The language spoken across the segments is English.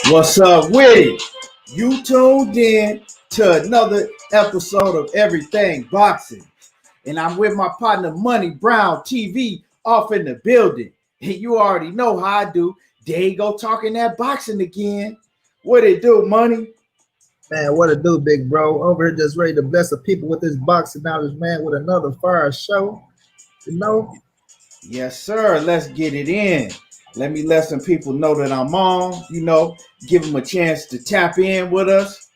What's up with it? You tuned in to another episode of Everything Boxing. And I'm with my partner Monnie Brown TV off in the building. And you already know how I do. There you go talking that boxing again. What it do, Money? Man, what it do, big bro? Over here just ready to bless the people with this boxing knowledge, man, with another fire show. You know? Yes, sir. Let's get it in. Let me let some people know that I'm on, give them a chance to tap in with us.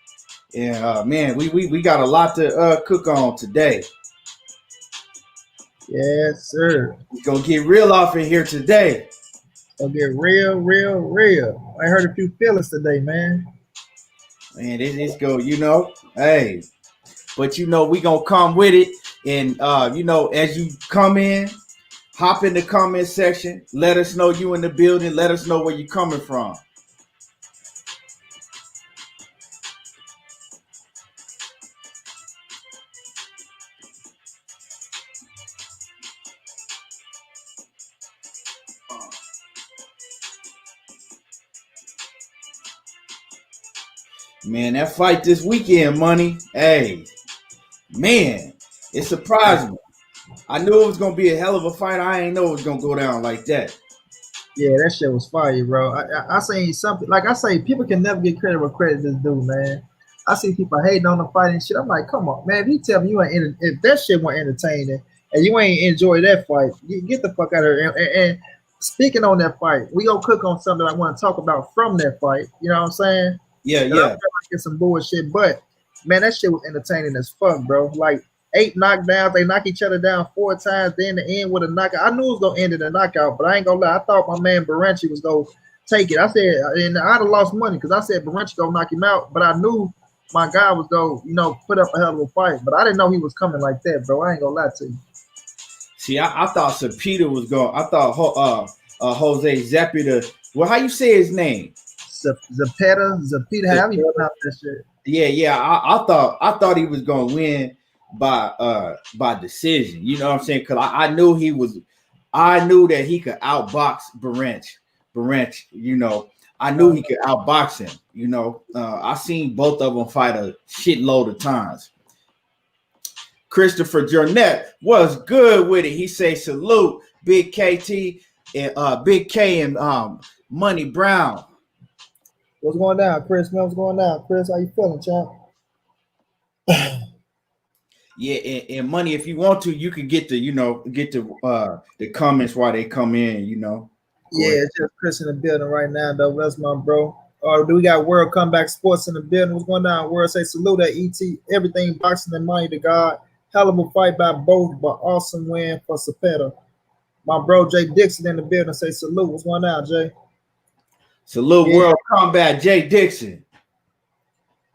And man, we got a lot to cook on today. Yes, sir. We're gonna get real off in here today. Gonna get real. I heard a few feelings today, man. Man, it's go, hey. But we gonna come with it. And as you come in, hop in the comment section. Let us know you in the building. Let us know where you're coming from. Man, that fight this weekend, Money. Hey, man, it surprised me. I knew it was gonna be a hell of a fight. I ain't know it was gonna go down like that. Yeah, that shit was fire, bro. I say something like I say, people can never get credit where credit is due, man. I see people hating on the fight and shit. I'm like, come on, man. If you tell me you ain't if that shit wasn't entertaining and you ain't enjoy that fight, get the fuck out of here. And speaking on that fight, we gonna cook on something I want to talk about from that fight. You know what I'm saying? Yeah. I feel like it's some bullshit, but man, that shit was entertaining as fuck, bro. Like 8 knockdowns, they knock each other down 4 times, then the end with a knockout. I knew it was gonna end in a knockout, but I ain't gonna lie. I thought my man Baranchi was gonna take it. I said, and I'd have lost money because I said Baranchi gonna knock him out, but I knew my guy was gonna, put up a hell of a fight. But I didn't know he was coming like that, bro. I ain't gonna lie to you. See, I thought Sapita was going. I thought Jose Zepeda. Well, how you say his name? Zepeda, how you pronounce that shit? Yeah. I thought he was gonna win by decision. You know what I'm saying? Because I knew that he could outbox Baranch. I knew he could outbox him. I seen both of them fight a shitload of times. Christopher Jurnett was good with it. He say salute, Big KT and Big K and Monnie Brown. What's going down, Chris? What's going down, Chris? How you feeling, champ? Yeah, and Money, if you want to, you can get the comments while they come in. Yeah, it's just Chris in the building right now, though. That's my bro. Do we got World Comeback Sports in the building? What's going down? World say salute at ET. Everything boxing and money to God. Hell of a fight by both, but awesome win for Cepeda. My bro Jay Dixon in the building say salute. What's going on, Jay? Salute, yeah. World Combat, Jay Dixon.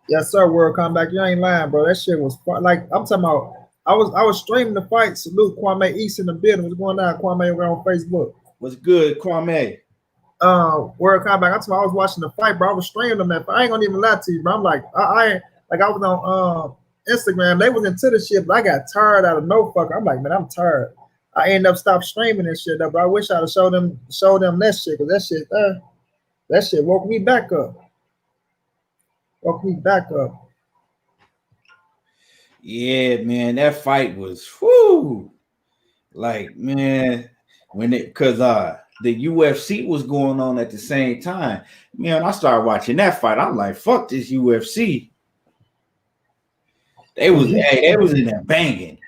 Yes, sir, World Comeback. You ain't lying, bro. That shit was fun. Like I'm talking about. I was streaming the fight. Salute Kwame East in the building. What's going on, Kwame, over on Facebook? What's good, Kwame? World Comeback. I was watching the fight, bro. I was streaming them. That I ain't gonna even lie to you, bro. I'm like, I was on Instagram. They was into the shit, but I got tired out of no fucker. I'm like, man, I'm tired. I ended up stopped streaming and shit, though, but I wish I'd have showed them that shit, because that shit woke me back up. Yeah, man, that fight was like, man, because the UFC was going on at the same time. Man, I started watching that fight. I'm like, fuck this UFC. They was in there banging.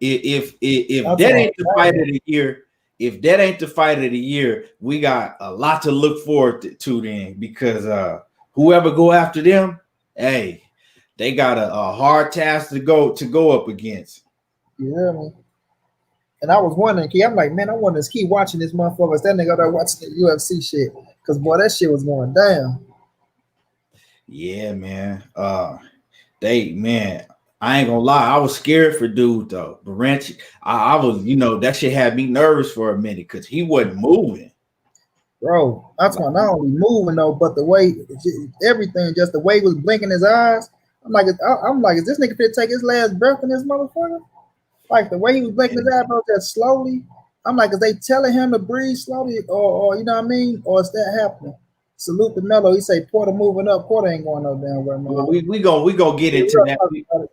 If that ain't the fight of the year, if that ain't the fight of the year, we got a lot to look forward to then, because whoever go after them, hey, they got a hard task to go up against. You hear me? And I was wondering, I'm like, man, I want to keep watching this motherfucker. That nigga there watching the UFC shit, because boy, that shit was going down. Yeah, man. I ain't gonna lie, I was scared for dude though. Baranchi, I was, that shit had me nervous for a minute because he wasn't moving. Bro, that's why not only moving though, but the way everything, just the way he was blinking his eyes. I'm like, is this nigga finna take his last breath in this motherfucker? Like the way he was blinking his eyes, bro, just slowly. I'm like, is they telling him to breathe slowly, or you know what I mean, or is that happening? Salute the Mellow. He say Porter moving up. Porter ain't going no damn way, man. Well, we gonna get into that.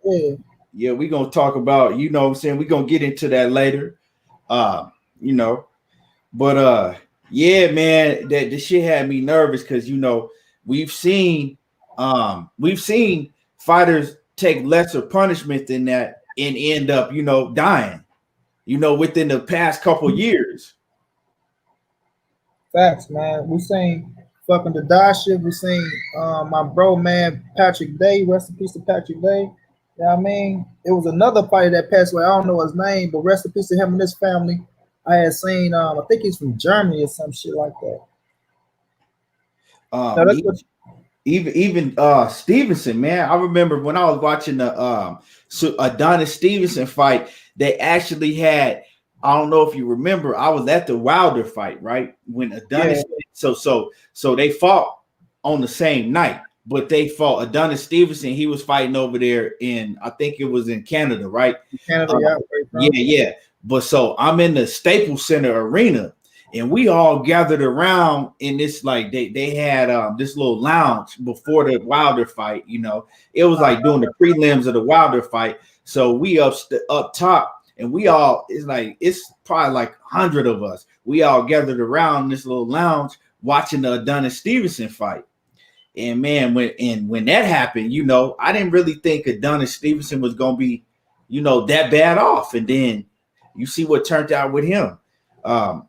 Yeah. Yeah, we gonna talk about, you know what I'm saying, we gonna get into that later. You know, but yeah, man, that this shit had me nervous because you know we've seen fighters take lesser punishment than that and end up, you know, dying, you know, within the past couple years. Facts, man. We seen fucking the die shit. We seen my bro, man, Patrick Day. Rest in peace to Patrick Day. You know what I mean? It was another fighter that passed away. I don't know his name, but rest in peace to him and his family. I had seen, I think he's from Germany or some shit like that. That's what even Stevenson, man. I remember when I was watching the Adonis Stevenson fight, they actually had, I don't know if you remember, I was at the Wilder fight, right? When Adonis, so they fought on the same night, but they fought Adonis Stevenson. He was fighting over there in, I think it was in Canada, right? Canada, yeah. But so I'm in the Staples Center arena, and we all gathered around in this, like they had this little lounge before the Wilder fight. You know, it was like doing the prelims of the Wilder fight. So we up top, and we all, it's probably like 100 of us. We all gathered around this little lounge watching the Adonis Stevenson fight. And man, when that happened, you know, I didn't really think Adonis Stevenson was gonna be, you know, that bad off. And then you see what turned out with him.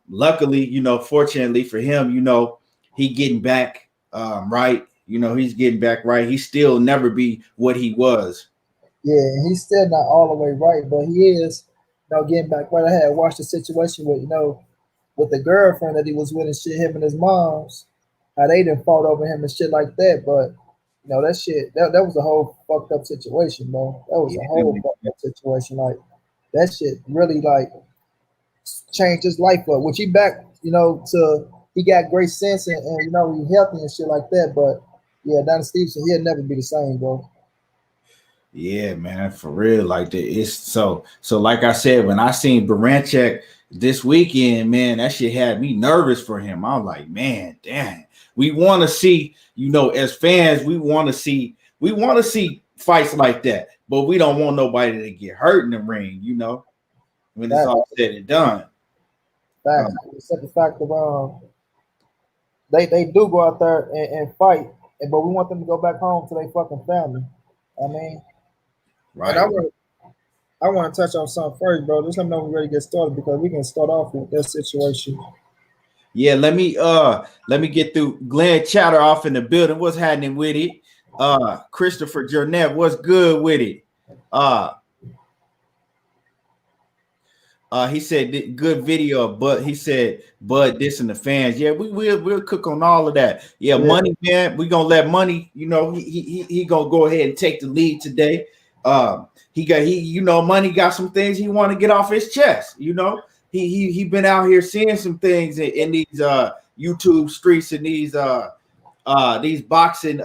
Luckily, you know, fortunately for him, you know, he getting back right. You know, he's getting back right. He still never be what he was. Yeah, he's still not all the way right, but he is, you know, getting back right. I had watched the situation with, you know, with the girlfriend that he was with and shit, him and his moms, how they done fought over him and shit like that. But you know, that shit, that was a whole fucked up situation, bro. That was a whole fucked up situation. Like that shit really like changed his life up. Which he back, you know, to he got great sense and you know, he healthy and shit like that. But yeah, Don Stevenson, he'll never be the same, bro. Yeah, man, for real. Like it's so like I said, when I seen Baranchek this weekend, man, that shit had me nervous for him. I was like, man, damn. We want to see, you know, as fans, we want to see fights like that, but we don't want nobody to get hurt in the ring, you know, when it's all said and done. Except the fact of they do go out there and fight, but we want them to go back home to their fucking family. I mean, right. And I want to touch on something first, bro. Just let me know when we're ready to get started because we can start off with this situation. Yeah, let me get through. Glenn Chatter off in the building. What's happening with it? Christopher Jernette, what's good with it? He said good video, but he said Bud dissing the fans. Yeah, we'll cook on all of that. Yeah, Money, man, we gonna let Money, you know, he gonna go ahead and take the lead today. You know, Money got some things he want to get off his chest, you know. He been out here seeing some things in these YouTube streets and these boxing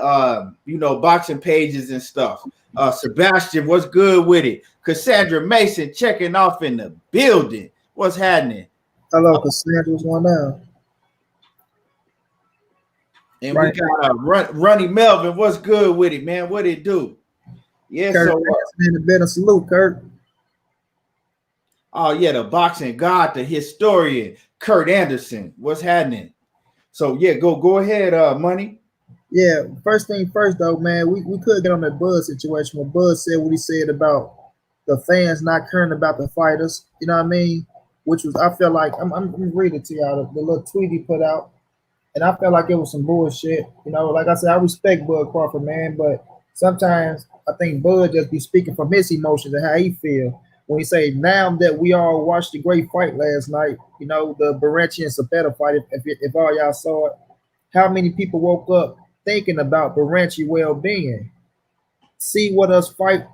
you know, boxing pages and stuff. Sebastian, what's good with it? Cassandra Mason checking off in the building. What's happening? Hello, Cassandra's going down. And right. We got Ronnie Melvin. What's good with it, man? What it do? Yeah, Kurt, so in the bed of salute, Kurt. Oh yeah, the boxing god, the historian, Kurt Anderson. What's happening? So yeah, go ahead, Money. Yeah, first thing first though, man, we could get on that Bud situation when Bud said what he said about the fans not caring about the fighters. You know what I mean? Which was, I feel like I'm reading to y'all the little tweet he put out, and I felt like it was some bullshit. You know, like I said, I respect Bud Crawford, man, but sometimes I think Bud just be speaking from his emotions and how he feel. When he say, now that we all watched the great fight last night, you know, the Baranchi and Sabetta fight, if all y'all saw it, how many people woke up thinking about Baranchi well-being? See what us fight,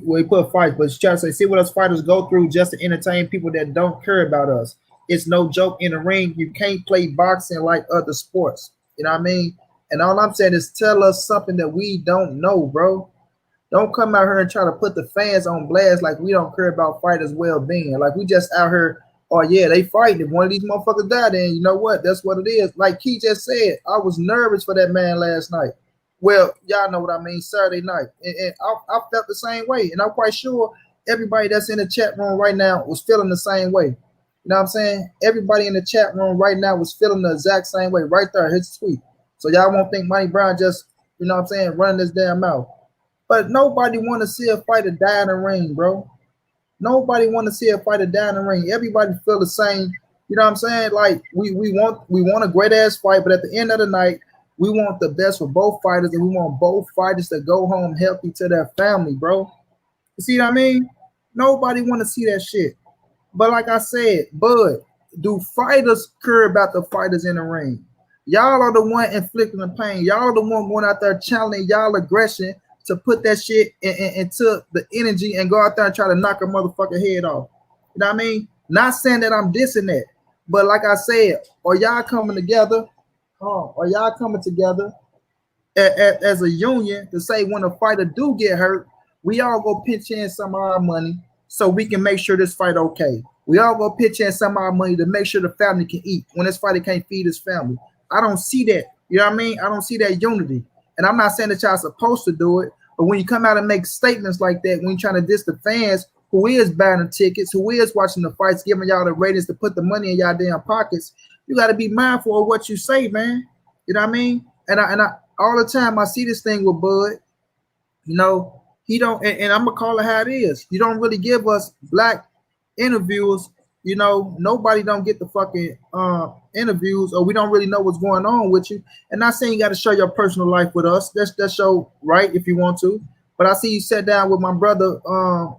we put fights, but try to say, see what us fighters go through just to entertain people that don't care about us. It's no joke in the ring. You can't play boxing like other sports. You know what I mean? And all I'm saying is tell us something that we don't know, bro. Don't come out here and try to put the fans on blast like we don't care about fighters' well-being. Like we just out here, oh yeah, they fighting. If one of these motherfuckers die, then you know what? That's what it is. Like Key just said, I was nervous for that man last night. Well, y'all know what I mean, Saturday night. And I felt the same way. And I'm quite sure everybody that's in the chat room right now was feeling the same way. You know what I'm saying? Everybody in the chat room right now was feeling the exact same way. Right there, his tweet. So y'all won't think Monnie Brown just, you know what I'm saying, running this damn mouth. But nobody want to see a fighter die in the ring, bro. Nobody want to see a fighter die in the ring. Everybody feel the same. You know what I'm saying? Like we want a great ass fight, but at the end of the night, we want the best for both fighters, and we want both fighters to go home healthy to their family, bro. You see what I mean? Nobody want to see that shit. But like I said, Bud, do fighters care about the fighters in the ring? Y'all are the one inflicting the pain. Y'all are the one going out there channeling y'all aggression to put that shit into the energy and go out there and try to knock a motherfucker head off. You know what I mean? Not saying that I'm dissing that, but like I said, are y'all coming together? Are y'all coming together as a union to say when a fighter do get hurt, we all go pitch in some of our money so we can make sure this fight okay. We all go pitch in some of our money to make sure the family can eat when this fighter can't feed his family. I don't see that. You know what I mean? I don't see that unity. And I'm not saying that y'all supposed to do it, but when you come out and make statements like that, when you're trying to diss the fans who is buying the tickets, who is watching the fights, giving y'all the ratings to put the money in y'all damn pockets, you got to be mindful of what you say, man. You know what I mean? And I all the time I see this thing with Bud. You know, he don't, and I'm gonna call it how it is. You don't really give us black interviews. You know, nobody don't get the fucking interviews, or we don't really know what's going on with you. And not saying you got to share your personal life with us. That's show right if you want to. But I see you sat down with my brother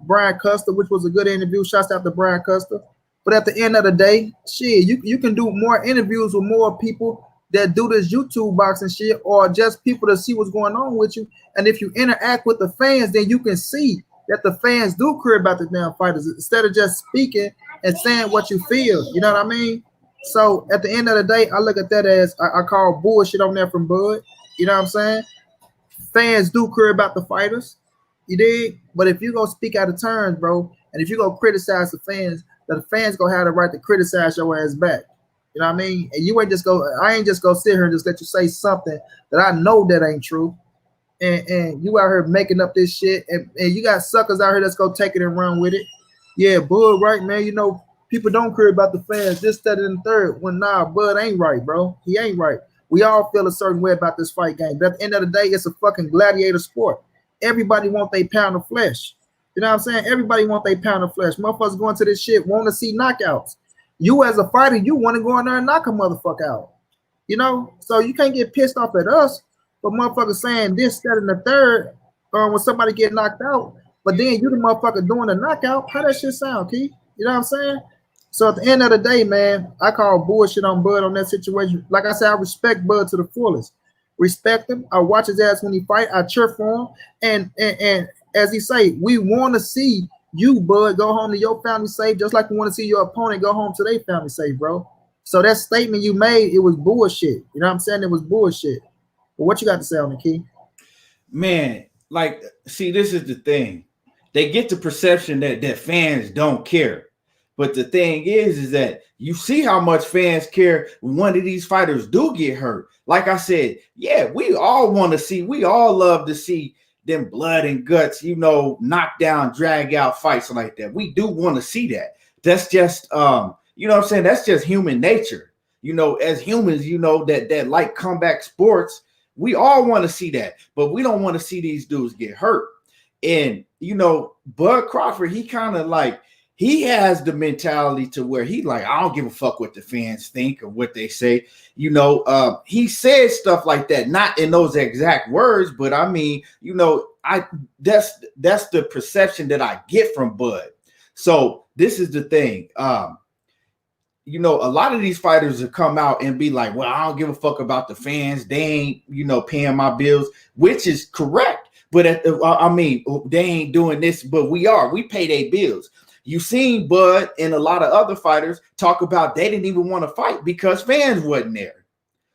Brian Custer, which was a good interview. Shouts out to Brian Custer. But at the end of the day, shit, you can do more interviews with more people that do this YouTube boxing shit, or just people to see what's going on with you. And if you interact with the fans, then you can see that the fans do care about the damn fighters instead of just speaking and saying what you feel. You know what I mean? So at the end of the day, I look at that as I call bullshit on there from Bud. You know what I'm saying? Fans do care about the fighters. You dig? But if you go speak out of turn, bro, and if you go criticize the fans gonna have the right to criticize your ass back. You know what I mean? And you ain't just go, I ain't just gonna sit here and just let you say something that I know that ain't true. And you out here making up this shit, and you got suckers out here that's gonna take it and run with it. Yeah, Bud, right, man. You know, people don't care about the fans, this, that, and the third. When nah, Bud ain't right, bro. He ain't right. We all feel a certain way about this fight game. But at the end of the day, it's a fucking gladiator sport. Everybody want their pound of flesh. You know what I'm saying? Everybody want their pound of flesh. Motherfuckers going to this shit want to see knockouts. You as a fighter, you want to go in there and knock a motherfucker out. You know? So you can't get pissed off at us for motherfuckers saying this, that, and the third when somebody get knocked out. But then you the motherfucker doing the knockout. How that shit sound, Keith? You know what I'm saying? So at the end of the day, man, I call bullshit on Bud on that situation. Like I said, I respect Bud to the fullest. Respect him. I watch his ass when he fight. I cheer for him. And as he say, we want to see you, Bud, go home to your family safe, just like we want to see your opponent go home to their family safe, bro. So that statement you made, it was bullshit. You know what I'm saying? It was bullshit. But what you got to say on the Key? Man, like, see, this is the thing. They get the perception that fans don't care. But the thing is that you see how much fans care when one of these fighters do get hurt. Like I said, yeah, we all want to see, we all love to see them blood and guts, you know, knockdown, drag out fights like that. We do want to see that. That's just, you know what I'm saying? That's just human nature. You know, as humans, you know, that like comeback sports, we all want to see that, but we don't want to see these dudes get hurt. And, you know, Bud Crawford, he kind of like, he has the mentality to where he like, I don't give a fuck what the fans think or what they say. You know, he says stuff like that, not in those exact words, but I mean, you know, that's the perception that I get from Bud. So this is the thing. You know, a lot of these fighters will come out and be like, well, I don't give a fuck about the fans. They ain't, you know, paying my bills, which is correct. But I mean, they ain't doing this, but we pay their bills. You seen Bud and a lot of other fighters talk about they didn't even want to fight because fans wasn't there.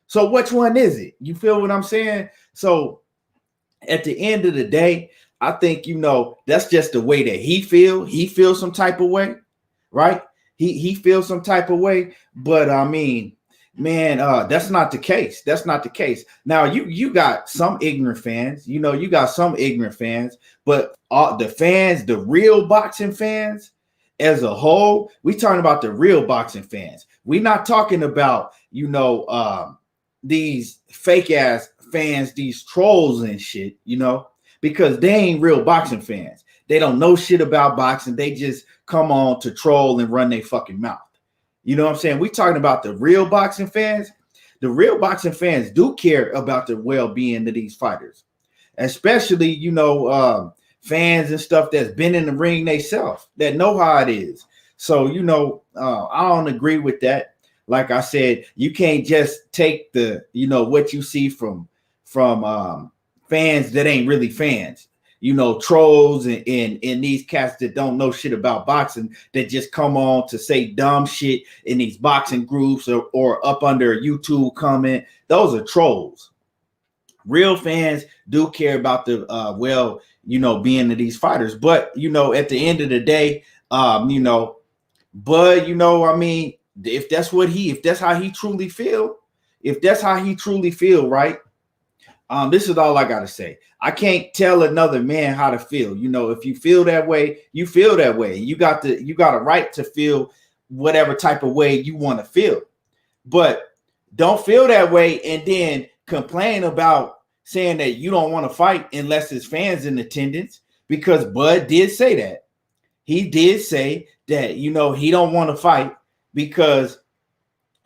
So which one is it? You feel what I'm saying? So at the end of the day, I think, you know, that's just the way that he feels. He feels some type of way, right? he feels some type of way. But I mean, man, that's not the case. That's not the case. Now you got some ignorant fans. You know, you got some ignorant fans, but the fans, the real boxing fans, as a whole, we talking about the real boxing fans. We not talking about, you know, these fake ass fans, these trolls and shit, you know, because they ain't real boxing fans. They don't know shit about boxing. They just come on to troll and run their fucking mouth. You know what I'm saying? We talking about the real boxing fans. The real boxing fans do care about the well-being of these fighters, especially, you know, fans and stuff that's been in the ring themselves, that know how it is. So, you know, I don't agree with that. Like I said, you can't just take the, you know, what you see from fans that ain't really fans. You know, trolls and these cats that don't know shit about boxing, that just come on to say dumb shit in these boxing groups or up under a YouTube comment. Those are trolls. Real fans do care about the well, you know, being of these fighters. But, you know, at the end of the day, you know, but, you know, I mean, if that's how he truly feel, right? This is all I gotta say. I can't tell another man how to feel. You know, if you feel that way, you feel that way. You got a right to feel whatever type of way you want to feel. But don't feel that way and then complain about saying that you don't want to fight unless there's fans in attendance, because Bud did say that. He did say that, you know, he don't want to fight because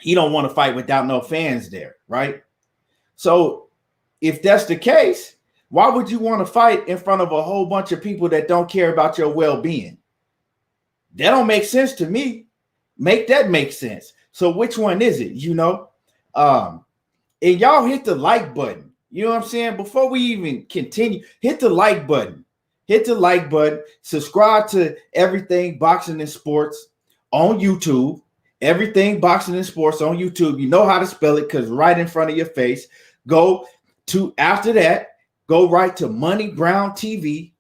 he don't want to fight without no fans there, right? So if that's the case, why would you want to fight in front of a whole bunch of people that don't care about your well-being? That don't make sense to me. Make that make sense. So which one is it, you know? And y'all hit the like button. You know what I'm saying? Before we even continue, hit the like button. Hit the like button. Subscribe to Everything Boxing and Sports on YouTube. Everything Boxing and Sports on YouTube. You know how to spell it because right in front of your face. After that, go right to Monnie Brown TV.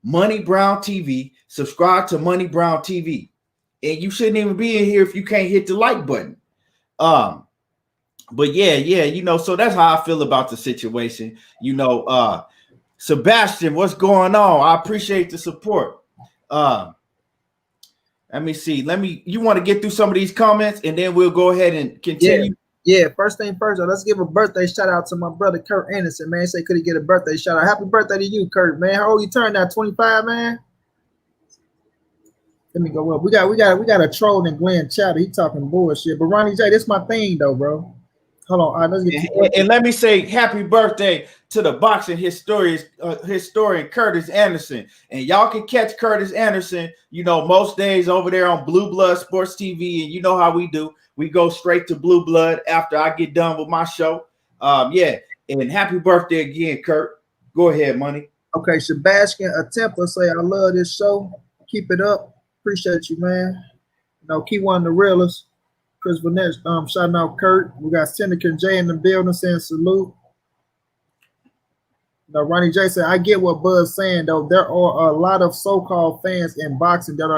Monnie Brown TV. Subscribe to Monnie Brown TV. And you shouldn't even be in here if you can't hit the like button. But yeah, you know, so that's how I feel about the situation. You know, Sebastian, what's going on? I appreciate the support. Let me see. You want to get through some of these comments and then we'll go ahead and continue. Yeah, first thing first, let's give a birthday shout out to my brother Kurt Anderson, man. Say, could he get a birthday shout out? Happy birthday to you, Kurt, man. How old you turned now? 25, man. Let me go up. We got a troll in Glenn Chatter. He talking bullshit. But Ronnie J, this my thing though, bro. Hold on. All right, let's get and let me say happy birthday to the boxing historian Curtis Anderson. And y'all can catch Curtis Anderson, you know, most days over there on Blue Blood Sports TV. And you know how we do. We go straight to Blue Blood after I get done with my show. Yeah. And happy birthday again, Kurt. Go ahead, Money. Okay, Sebastian Attempa say, I love this show. Keep it up. Appreciate you, man. You know, keep one of the realest. Chris Vanette, shouting out Kurt. We got Senator J in the building saying salute. You know, Ronnie J said, I get what Bud's saying, though. There are a lot of so-called fans in boxing that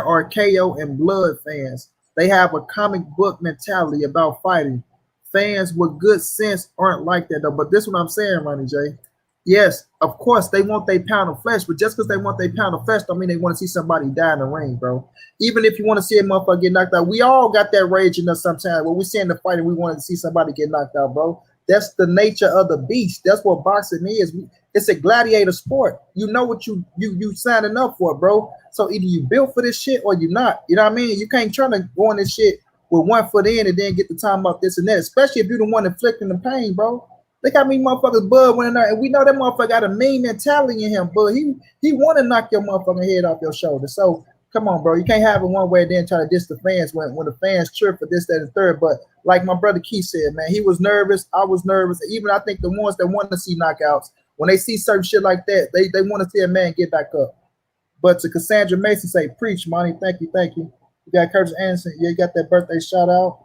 are KO and blood fans. They have a comic book mentality about fighting. Fans with good sense aren't like that, though. But this is what I'm saying, Ronnie J. Yes, of course, they want their pound of flesh, but just because they want their pound of flesh don't mean they want to see somebody die in the ring, bro. Even if you want to see a motherfucker get knocked out, we all got that rage in us sometimes. When we see in the fight and we want to see somebody get knocked out, bro. That's the nature of the beast. That's what boxing is. It's a gladiator sport. You know what you signing up for, bro. So either you built for this shit or you not. You know what I mean? You can't try to go on this shit with 1 foot in and then get the time up this and that, especially if you're the one inflicting the pain, bro. Look how many motherfuckers Bud went in there, and we know that motherfucker got a mean mentality in him, but he want to knock your motherfucking head off your shoulder. So come on, bro. You can't have it one way and then try to diss the fans when the fans cheer for this, that, and third. But like my brother Keith said, man, he was nervous. I was nervous. Even I think the ones that want to see knockouts, when they see certain shit like that, they want to see a man get back up. But to Cassandra Mason say, preach, Monty. Thank you. You got Curtis Anderson. Yeah, you got that birthday shout out.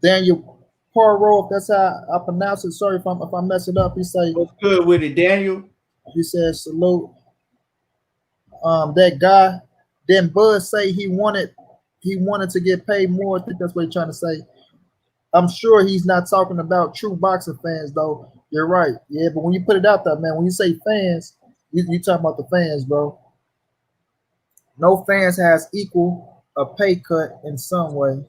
Daniel Porro, if that's how I pronounce it. Sorry if I mess it up. He say, what's good with it, Daniel? He said salute. That guy, Then Bud say he wanted to get paid more. I think that's what he's trying to say. I'm sure he's not talking about true boxing fans, though. You're right. Yeah, but when you put it out there, man, when you say fans, you talking about the fans, bro. No fans has equal a pay cut in some way.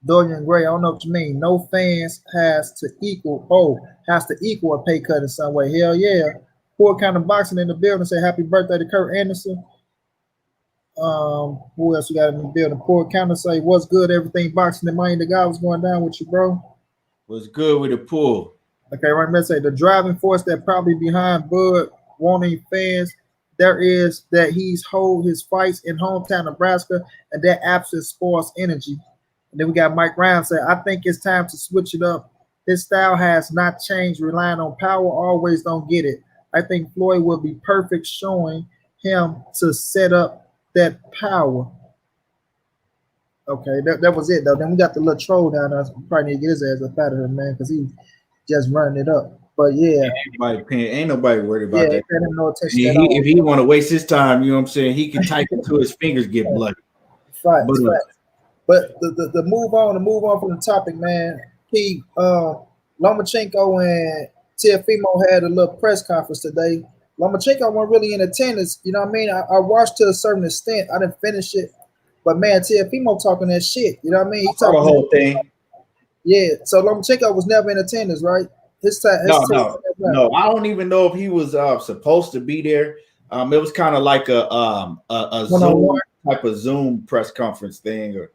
Dorian Gray, I don't know what you mean. No fans has to equal a pay cut in some way. Hell yeah. Poor kind of boxing in the building. Say happy birthday to Kurt Anderson. Who else we got in the building? Poor counter say what's good, everything boxing and money. The guy was going down with you, bro. What's good with the pool? Okay, right now say the driving force that probably behind Bud wanting fans there is that he's hold his fights in hometown Nebraska and that absence spoils energy. And then we got Mike Ryan say, I think it's time to switch it up. His style has not changed, relying on power, always don't get it. I think Floyd will be perfect showing him to set up that power. Okay, that was it though. Then we got the little troll down there. Probably need to get his ass up out of here, man, because he's just running it up. But yeah, ain't nobody worried about that. No attention if he want to waste his time, you know what I'm saying, he can type until his fingers get bloody. Right. But the move on from the topic, man. He Lomachenko and Teofimo had a little press conference today. Lomachenko wasn't really in attendance. You know what I mean? I watched to a certain extent. I didn't finish it. But man, Teofimo talking that shit. You know what I mean? He talking the whole thing. Yeah. So Lomachenko was never in attendance, right? No. I don't even know if he was supposed to be there. It was kind of like a Zoom type of Zoom press conference thing.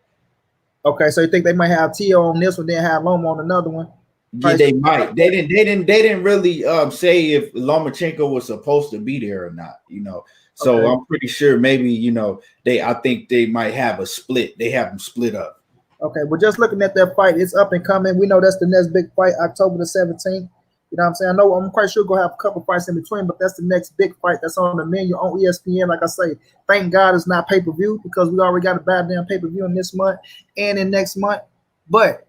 Okay, so you think they might have Tio on this one, then have Loma on another one? Yeah, they might. They didn't really say if Lomachenko was supposed to be there or not. You know. So okay. I'm pretty sure maybe, I think they might have a split. They have them split up. Okay, but just looking at that fight, it's up and coming. We know that's the next big fight, October the 17th. You know what I'm saying? I know I'm quite sure we're going to have a couple fights in between, but that's the next big fight that's on the menu on ESPN. Like I say, thank God it's not pay-per-view because we already got a bad damn pay-per-view in this month and in next month. But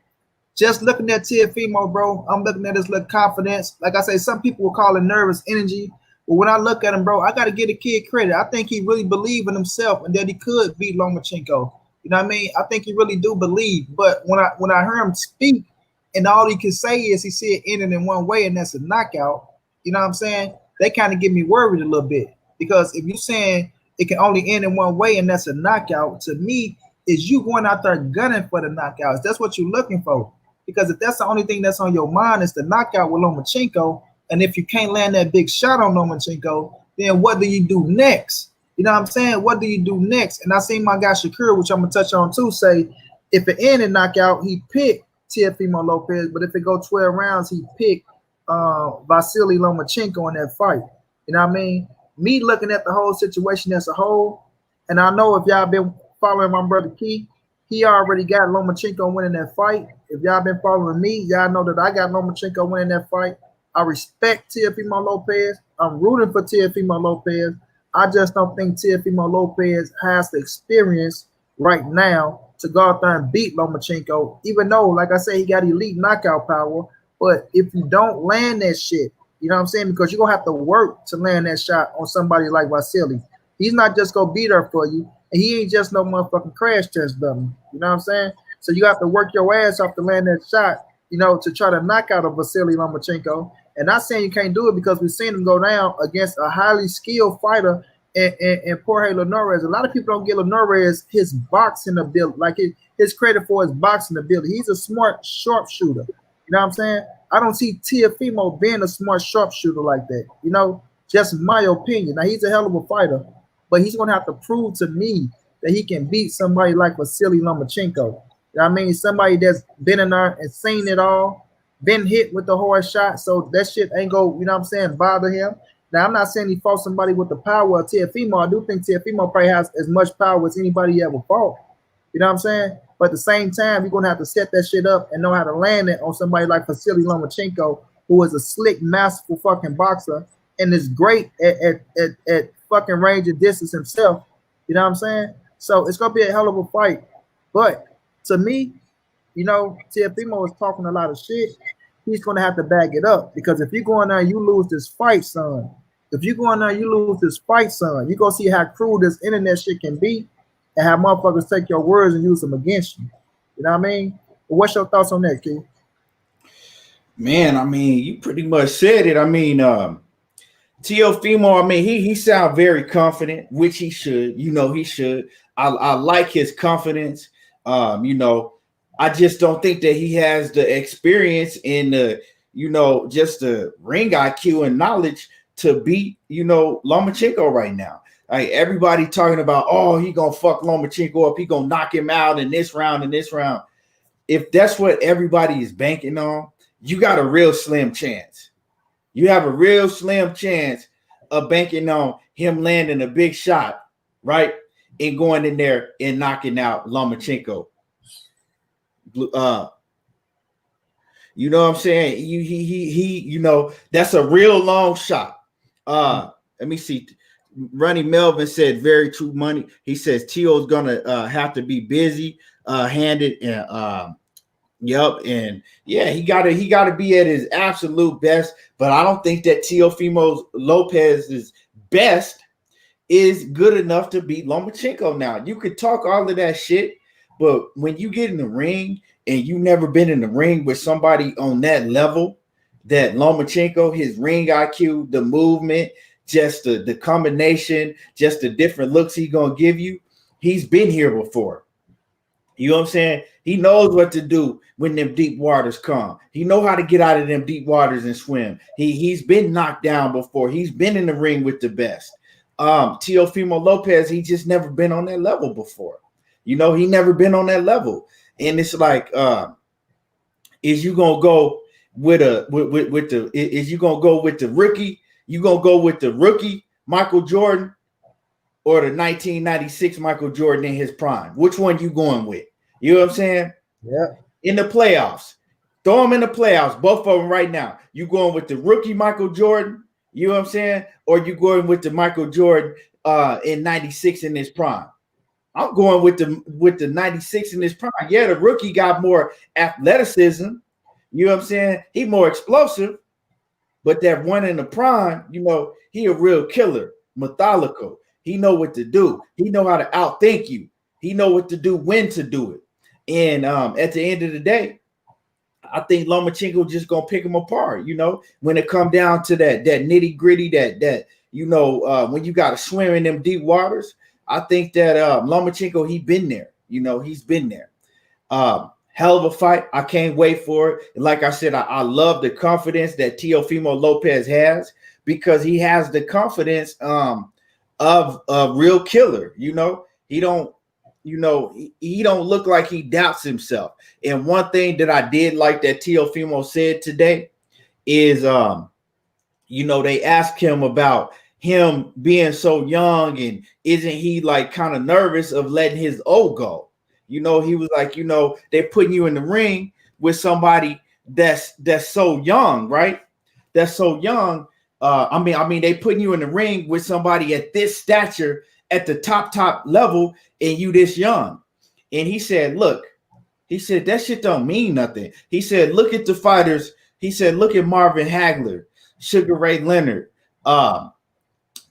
just looking at Teofimo, bro, I'm looking at his little confidence. Like I say, some people will call it nervous energy. But when I look at him, bro, I got to give the kid credit. I think he really believed in himself and that he could beat Lomachenko. You know what I mean? I think he really do believe. But when I heard him speak, and all he can say is he said ended in one way, and that's a knockout. You know what I'm saying? They kind of get me worried a little bit because if you're saying it can only end in one way and that's a knockout, to me, is you going out there gunning for the knockouts. That's what you're looking for. Because if that's the only thing that's on your mind is the knockout with Lomachenko, and if you can't land that big shot on Lomachenko, then what do you do next? You know what I'm saying? What do you do next? And I seen my guy Shakur, which I'm going to touch on too, say if it ended knockout, he picked Teofimo Lopez, but if it go 12 rounds, he picked Vasily Lomachenko in that fight. You know what I mean? Me looking at the whole situation as a whole, and I know if y'all been following my brother Key, he already got Lomachenko winning that fight. If y'all been following me, y'all know that I got Lomachenko winning that fight. I respect Teofimo Lopez. I'm rooting for Teofimo Lopez. I just don't think Teofimo Lopez has the experience right now to go out there and beat Lomachenko, even though, like I said, he got elite knockout power. But if you don't land that shit, you know what I'm saying? Because you're going to have to work to land that shot on somebody like Vasily. He's not just going to be there for you. And he ain't just no motherfucking crash test dummy. You know what I'm saying? So you have to work your ass off to land that shot, to try to knock out a Vasily Lomachenko. And not saying you can't do it because we've seen him go down against a highly skilled fighter and Jorge Linares. A lot of people don't give Linares his boxing ability, like his credit for his boxing ability. He's a smart sharpshooter. You know what I'm saying? I don't see Teofimo being a smart sharpshooter like that. Just my opinion. Now, he's a hell of a fighter, but he's going to have to prove to me that he can beat somebody like Vasily Lomachenko. You know what I mean? Somebody that's been in there and seen it all, been hit with the hard shot, so that shit ain't go, bother him. Now, I'm not saying he fought somebody with the power of Teofimo. I do think Teofimo probably has as much power as anybody he ever fought. You know what I'm saying? But at the same time, you're going to have to set that shit up and know how to land it on somebody like Vasily Lomachenko, who is a slick, masterful fucking boxer and is great at fucking range and distance himself. You know what I'm saying? So it's going to be a hell of a fight. But to me, Teofimo is talking a lot of shit. He's going to have to back it up because if you go in there and you lose this fight, son, you're going to see how cruel this internet shit can be. and have motherfuckers take your words and use them against you. You know what I mean? But what's your thoughts on that, kid? Man, I mean, you pretty much said it. I mean, Teofimo, I mean, he sound very confident, which he should. You know, he should. I like his confidence. You know, I just don't think that he has the experience in the, you know, just the ring IQ and knowledge to beat, you know, Lomachenko right now. Like everybody talking about, oh, he gonna fuck Lomachenko up, he gonna knock him out in this round and this round. If that's what everybody is banking on, you got a real slim chance. You have a real slim chance of banking on him landing a big shot, right? And going in there and knocking out Lomachenko. You know what I'm saying? He you know, that's a real long shot. Let me see. Ronnie Melvin said very true money. He says Tio's gonna have to be busy handed and yep, and yeah, he gotta be at his absolute best. But I don't think that Teofimo Lopez's best is good enough to beat Lomachenko. Now you could talk all of that shit, but when you get in the ring and you never been in the ring with somebody on that level, that Lomachenko, his ring IQ, the movement, just the combination, just the different looks he's gonna give you, he's been here before. You know what I'm saying? He knows what to do when them deep waters come. He know how to get out of them deep waters and swim. He's been knocked down before. He's been in the ring with the best. Teofimo Lopez, he just never been on that level before. You know, he never been on that level. And it's like, is you gonna go with the is you gonna go with the rookie? You gonna go with the rookie Michael Jordan or the 1996 Michael Jordan in his prime? Which one you going with? You know what I'm saying? Yeah. In the playoffs, throw them in the playoffs, both of them right now. You going with the rookie Michael Jordan? You know what I'm saying? Or you going with the Michael Jordan in 96 in his prime? I'm going with the 96 in his prime. Yeah, the rookie got more athleticism. You know what I'm saying? He more explosive, but that one in the prime, you know, he a real killer, methodical. He know what to do. He know how to outthink you. He know what to do, when to do it. And at the end of the day, I think Lomachenko just gonna pick him apart. You know, when it come down to that nitty gritty, that you know, when you got to swim in them deep waters, I think that Lomachenko, he been there. You know, he's been there. Hell of a fight. I can't wait for it. And like I said, I love the confidence that Teofimo Lopez has, because he has the confidence of a real killer. You know, he don't look like he doubts himself. And one thing that I did like that Teofimo said today is, you know, they asked him about him being so young and isn't he like kind of nervous of letting his O go? You know, he was like, you know, they're putting you in the ring with somebody that's so young, right? That's so young. I mean, they putting you in the ring with somebody at this stature, at the top level, and you this young. And he said, look, he said, that shit don't mean nothing. He said, look at the fighters. He said, look at Marvin Hagler, Sugar Ray Leonard,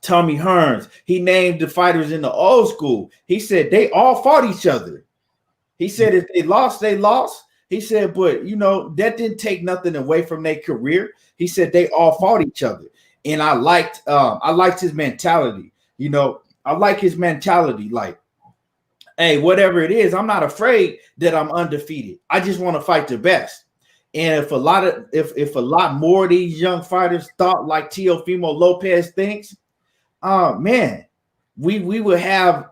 Tommy Hearns. He named the fighters in the old school. He said, they all fought each other. He said, if they lost, they lost. He said, but, you know, that didn't take nothing away from their career. He said, they all fought each other. And I liked his mentality. You know, I like his mentality. Like, hey, whatever it is, I'm not afraid that I'm undefeated. I just want to fight the best. And if a lot more of these young fighters thought like Teofimo Lopez thinks, man, we would have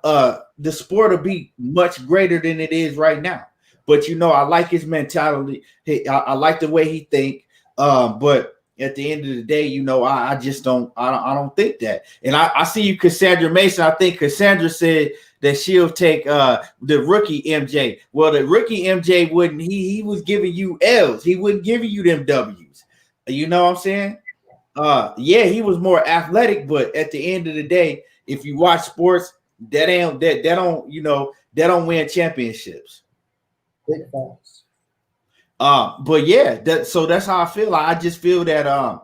the sport to be much greater than it is right now. But you know, I like his mentality. I like the way he think. But at the end of the day, you know, I just don't think that. And I see you, Cassandra Mason. I think Cassandra said that she'll take the rookie MJ. Well, the rookie MJ wouldn't. He was giving you L's. He wasn't giving you them W's. You know what I'm saying? Yeah, he was more athletic, but at the end of the day, if you watch sports, that don't win championships. Big facts. But yeah, that's how I feel. I just feel that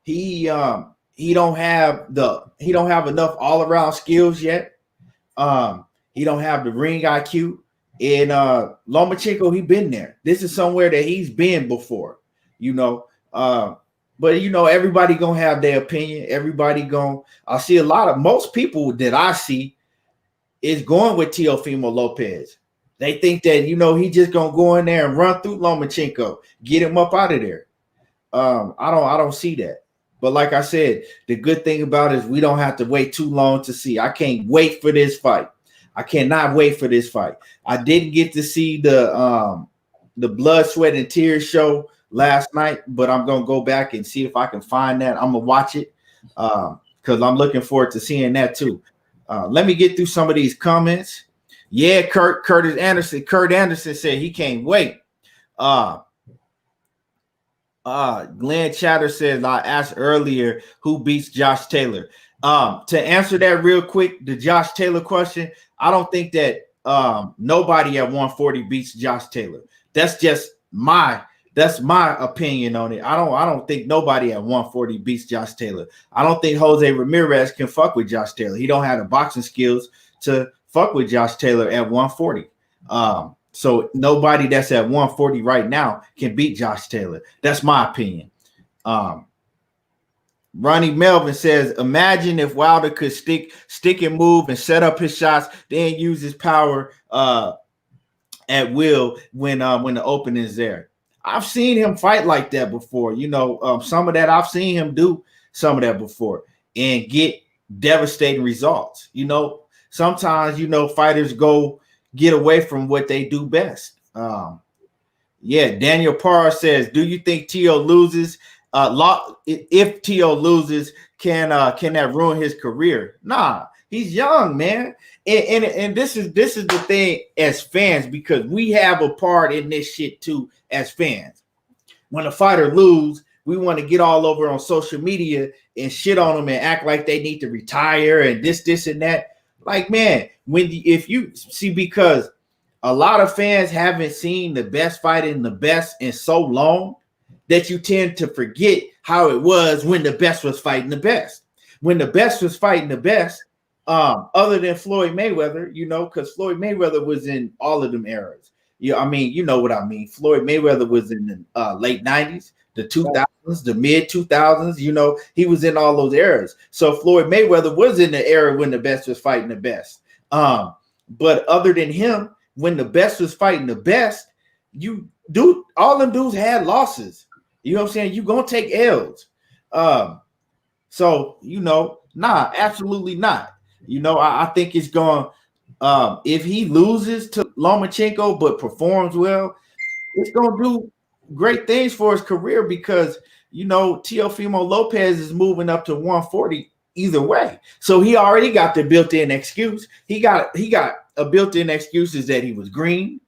he don't have enough all around skills yet. He don't have the ring IQ. And Lomachenko, he been there. This is somewhere that he's been before, you know. But you know, everybody gonna have their opinion. Everybody gonna. I see most people that I see is going with Teofimo Lopez. They think that, you know, he just gonna go in there and run through Lomachenko, get him up out of there. I don't see that. But like I said, the good thing about it is we don't have to wait too long to see. I can't wait for this fight. I cannot wait for this fight. I didn't get to see the Blood, Sweat, and Tears show last night, but I'm gonna go back and see if I can find that. I'm gonna watch it because I'm looking forward to seeing that too. Let me get through some of these comments. Yeah, Kurt Anderson said he can't wait. Glenn Chatter says, I asked earlier who beats Josh Taylor. To answer that real quick, the Josh Taylor question, I don't think that nobody at 140 beats Josh Taylor. That's just my opinion on it. I don't think nobody at 140 beats Josh Taylor. I don't think Jose Ramirez can fuck with Josh Taylor. He don't have the boxing skills to fuck with Josh Taylor at 140. So nobody that's at 140 right now can beat Josh Taylor. That's my opinion. Ronnie Melvin says, imagine if Wilder could stick and move and set up his shots, then use his power at will when the opening is there. I've seen him fight like that before. You know, some of that I've seen him do some of that before and get devastating results. You know, sometimes, you know, fighters get away from what they do best. Yeah, Daniel Parr says, do you think Tio loses? If Tio loses, can that ruin his career? Nah, he's young, man. And this is the thing as fans, because we have a part in this shit too as fans. When a fighter loses, we want to get all over on social media and shit on them and act like they need to retire and this and that. Like, man, if you see, because a lot of fans haven't seen the best fighting the best in so long that you tend to forget how it was when the best was fighting the best. When the best was fighting the best, other than Floyd Mayweather, you know, because Floyd Mayweather was in all of them eras. Yeah, I mean, you know what I mean. Floyd Mayweather was in the late 90s, the 2000s, the mid 2000s. You know, he was in all those eras. So Floyd Mayweather was in the era when the best was fighting the best. But other than him, when the best was fighting the best, all them dudes had losses. You know what I'm saying? You're gonna take L's. So, you know, nah, absolutely not. You know, I think it's going if he loses to Lomachenko but performs well, it's gonna do great things for his career, because, you know, Teofimo Lopez is moving up to 140 either way. So he already got the built-in excuse. He got a built-in excuse is that he was green.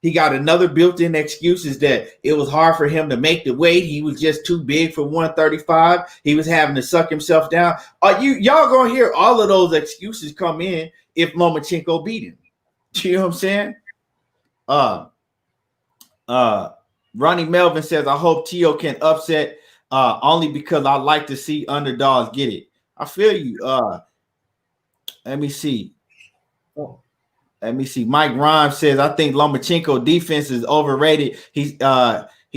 He got another built-in excuse is that it was hard for him to make the weight. He was just too big for 135. He was having to suck himself down. Y'all gonna hear all of those excuses come in if Lomachenko beat him. You know what I'm saying? Ronnie Melvin says, I hope Tio can upset only because I like to see underdogs get it. I feel you. Let me see. Mike Rhymes says, I think Lomachenko defense is overrated. He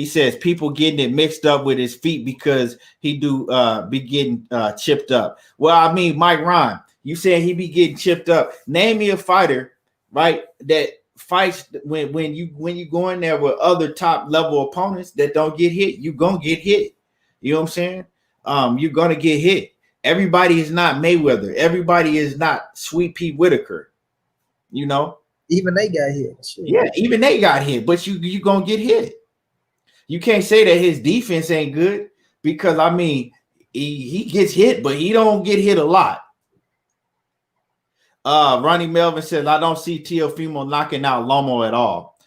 says people getting it mixed up with his feet because he do be getting chipped up. Well, I mean, Mike Rhymes, you said he be getting chipped up. Name me a fighter, right, that fights when you go in there with other top level opponents that don't get hit. You gonna get hit. You know what I'm saying? You're gonna get hit. Everybody is not Mayweather. Everybody is not Sweet Pea Whitaker. You know, even they got hit. Shit. Yeah, even they got hit, but you gonna get hit. You can't say that his defense ain't good, because I mean he gets hit, but he don't get hit a lot. Ronnie Melvin says, I don't see Teofimo knocking out Lomo at all.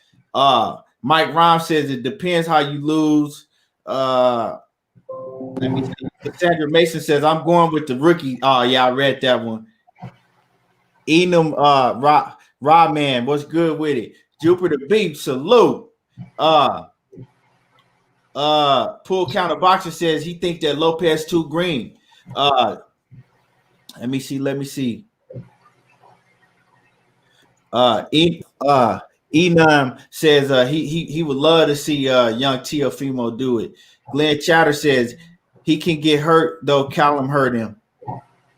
Mike Rhymes says it depends how you lose. Let me see. Sandra Mason says, I'm going with the rookie. Oh, yeah, I read that one. Enum Rob Man, what's good with it? Jupiter Beef, salute. Pool Counter Boxer says he think that Lopez too green. Let me see. Enum says he would love to see young Teofimo do it. Glenn Chatter says he can get hurt though. Callum hurt him.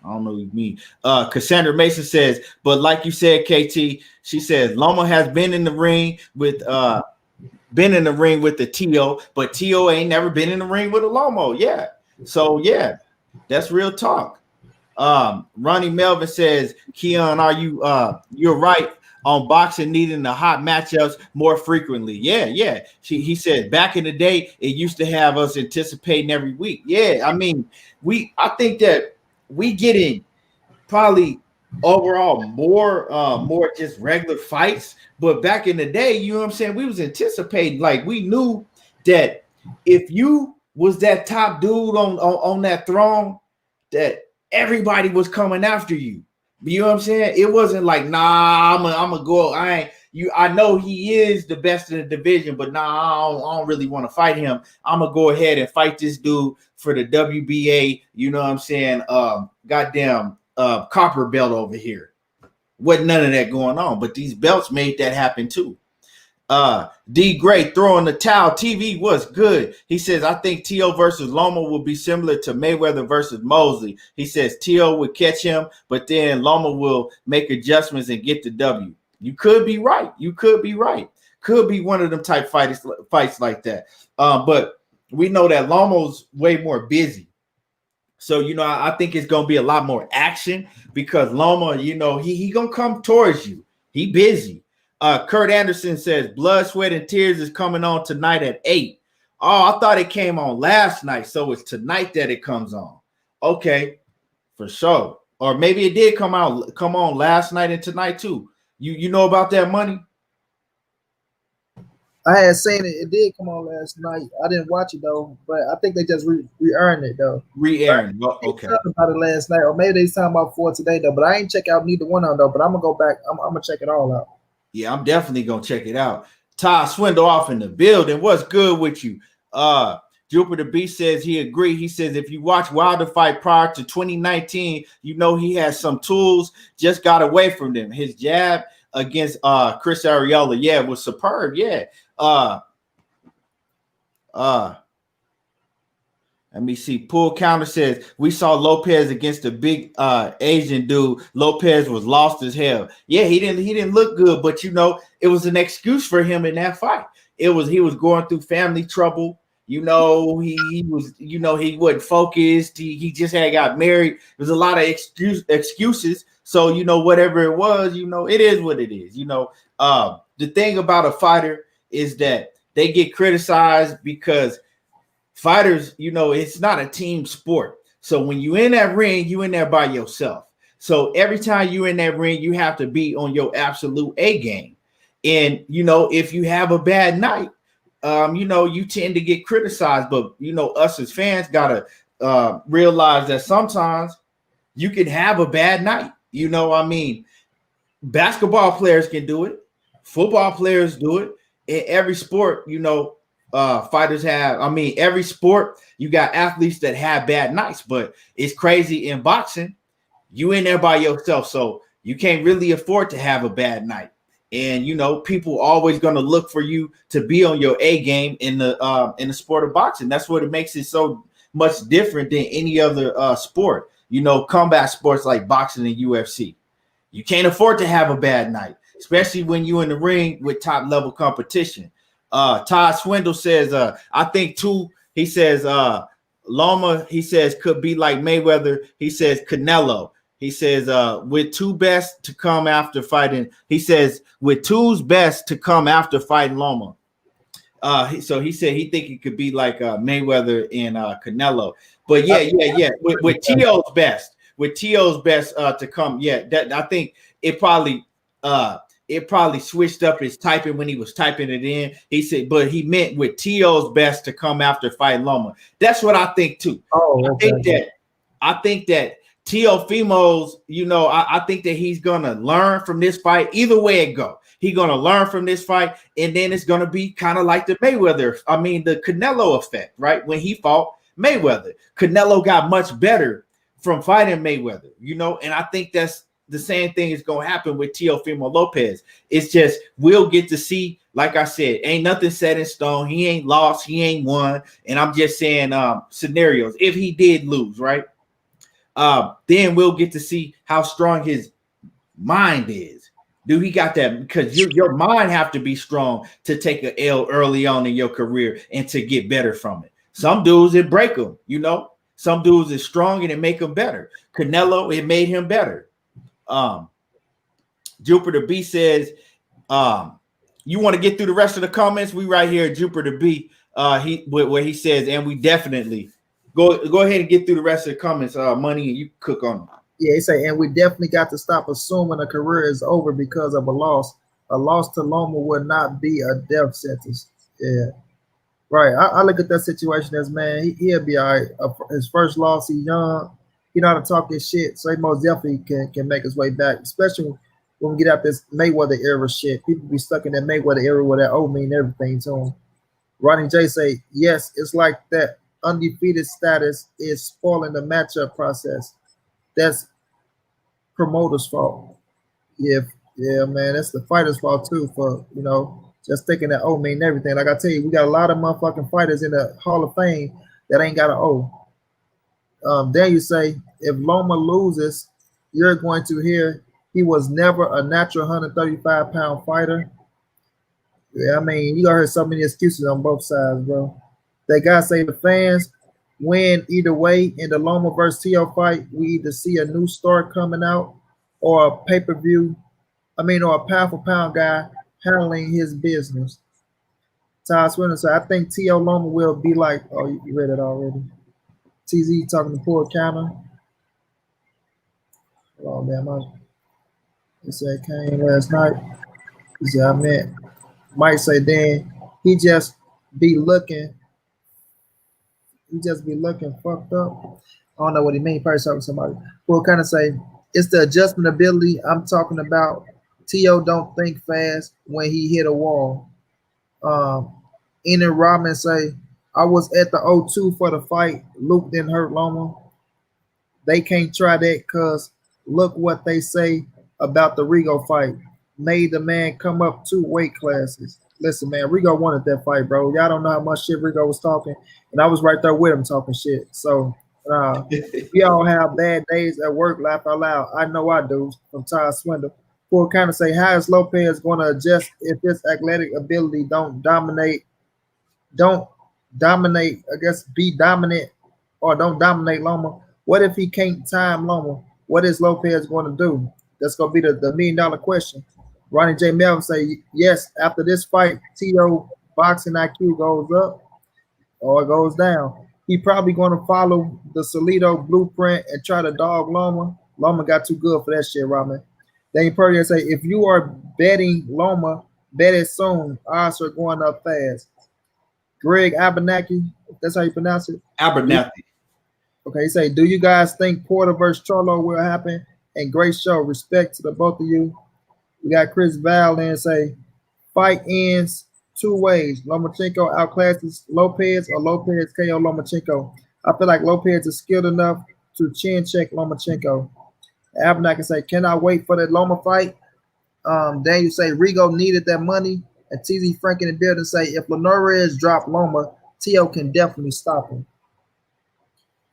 I don't know what you mean. Cassandra Mason says, but like you said, KT, she says Loma has been in the ring with the Tio, but Tio ain't never been in the ring with a Lomo. Yeah. So yeah, that's real talk. Ronnie Melvin says, Keon, are you you're right on boxing needing the hot matchups more frequently. Yeah. He said back in the day, it used to have us anticipating every week. Yeah, I mean, I think that we getting probably overall more just regular fights, but back in the day, you know what I'm saying, we was anticipating, like we knew that if you was that top dude on that throne, that everybody was coming after you. You know what I'm saying? It wasn't like, nah, I'm gonna go. I know he is the best in the division, but nah, I don't really want to fight him. I'm gonna go ahead and fight this dude for the WBA. You know what I'm saying? Goddamn copper belt over here. Wasn't none of that going on, but these belts made that happen too. D Gray throwing the towel. TV was good. He says, I think Tio versus Loma will be similar to Mayweather versus Mosley. He says Tio would catch him, but then Loma will make adjustments and get the W. You could be right. Could be one of them type fights like that. But we know that Loma's way more busy. So, you know, I think it's going to be a lot more action because Loma, you know, he going to come towards you. He busy. Kurt Anderson says Blood, Sweat, and Tears is coming on tonight at 8. Oh, I thought it came on last night, so it's tonight that it comes on. Okay, for sure. Or maybe it did come on last night and tonight too. You know about that, Money? I had seen it. It did come on last night. I didn't watch it though, but I think they just re-aired it though. Re-airing. Well, okay. Talking about it last night, or maybe they talking about for today though. But I ain't check out neither one of them though. But I'm gonna go back. I'm gonna check it all out. Yeah, I'm definitely gonna check it out. Todd Swindle off in the building. What's good with you? Jupiter B says he agreed. He says if you watch Wilder fight prior to 2019, you know he has some tools, just got away from them. His jab against Chris Arreola, yeah, was superb. Yeah. Let me see. Pool Counter says we saw Lopez against the big Asian dude. Lopez was lost as hell. Yeah, he didn't look good, but you know, it was an excuse for him in that fight. He was going through family trouble. You know, he wasn't focused. He just had got married. There's a lot of excuses. So, you know, whatever it was, you know, it is what it is. You know, the thing about a fighter is that they get criticized because fighters, you know, it's not a team sport. So when you in that ring, you in there by yourself. So every time you in that ring, you have to be on your absolute A game. And, you know, if you have a bad night, you know, you tend to get criticized. But, you know, us as fans got to realize that sometimes you can have a bad night. You know, I mean, basketball players can do it. Football players do it. In every sport, you know, fighters have, I mean, every sport, you got athletes that have bad nights, but it's crazy in boxing. You in there by yourself, so you can't really afford to have a bad night. And, you know, people always going to look for you to be on your A game in the sport of boxing. That's what it makes it so much different than any other sport. You know, combat sports like boxing and UFC. You can't afford to have a bad night, especially when you're in the ring with top level competition. Todd Swindle says, I think too, he says, Loma, he says, could be like Mayweather. He says Canelo. He says, with two best to come after fighting. He says, with two's best to come after fighting Loma. So he said he think it could be like Mayweather and Canelo. But yeah. With Tio's best. With Tio's best to come. Yeah, that I think it probably switched up his typing when he was typing it in. He said, but he meant with Tio's best to come after fighting Loma. That's what I think too. Oh, okay. I think that Teofimo's, you know, I think that he's gonna learn from this fight. Either way it go, he's gonna learn from this fight, and then it's gonna be kind of like the Canelo effect, right? When he fought Mayweather, Canelo got much better from fighting Mayweather, you know, and I think that's the same thing is gonna happen with Teofimo Lopez. It's just we'll get to see, like I said, ain't nothing set in stone. He ain't lost, he ain't won. And I'm just saying scenarios. If he did lose, right? Then we'll get to see how strong his mind is. Do he got that? Because your mind have to be strong to take an L early on in your career and to get better from it. Some dudes, it break them, you know. Some dudes is strong and it make them better. Canelo, it made him better. Jupiter B says, you want to get through the rest of the comments? We right here, Jupiter B. Where he says, and we definitely go ahead and get through the rest of the comments. Money, and you cook on them. Yeah, he say, and we definitely got to stop assuming a career is over because of a loss. A loss to Loma would not be a death sentence. Yeah, right. I look at that situation as, man, he'll be all right. His first loss, he's young. He know how to talk his shit, so he most definitely can make his way back, especially when we get out this Mayweather era shit. People be stuck in that Mayweather era where that old mean everything to him. Ronnie J say, yes, it's like that undefeated status is spoiling the matchup process. That's promoter's fault. Yeah, man, that's the fighter's fault too for, you know, just thinking that O mean everything. Like I tell you, we got a lot of motherfucking fighters in the Hall of Fame that ain't got an O. Then you say, if Loma loses, you're going to hear he was never a natural 135-pound fighter. Yeah, I mean, you heard so many excuses on both sides, bro. That guy say the fans win either way in the Loma versus Tio fight. We either see a new star coming out or a pay-per-view, or a pound-for-pound guy handling his business. Todd Swinton said, I think Tio Loma will be like, oh, you read it already. TZ talking to Poor Counter. Oh, man, he said came last night. He said, I meant, Mike say, then he just be looking fucked up. I don't know what he mean. Probably talking to somebody. We'll kind of say it's the adjustment ability I'm talking about. T.O. don't think fast when he hit a wall. Enan Robin say, I was at the O2 for the fight. Luke didn't hurt Loma. They can't try that because look what they say about the Rigo fight. Made the man come up 2 weight classes. Listen, man, Rigo wanted that fight, bro. Y'all don't know how much shit Rigo was talking, and I was right there with him talking shit. So we all have bad days at work, laugh out loud. I know I do, from Todd Swindle. We'll kind of say, how is Lopez going to adjust if his athletic ability don't dominate, I guess, be dominant or don't dominate Loma? What if he can't time Loma? What is Lopez going to do? That's going to be the $1 million question. Ronnie J. Melvin say, yes, after this fight, T.O. boxing IQ goes up or it goes down. He probably going to follow the Salido blueprint and try to dog Loma. Loma got too good for that shit, Robin. Then Purdy say, if you are betting Loma, bet it soon. Odds are going up fast. Greg Abernathy, that's how you pronounce it? Abernathy. Okay, he say, do you guys think Porter versus Charlo will happen? And great show. Respect to the both of you. We got Chris Val and say, fight ends 2 ways. Lomachenko outclasses Lopez or Lopez KO Lomachenko. I feel like Lopez is skilled enough to chin check Lomachenko. Abernathy can say, cannot wait for that Loma fight. Then you say Rigo needed that money. And TZ Frank in the building say, if Linares drop Loma, T.O. can definitely stop him.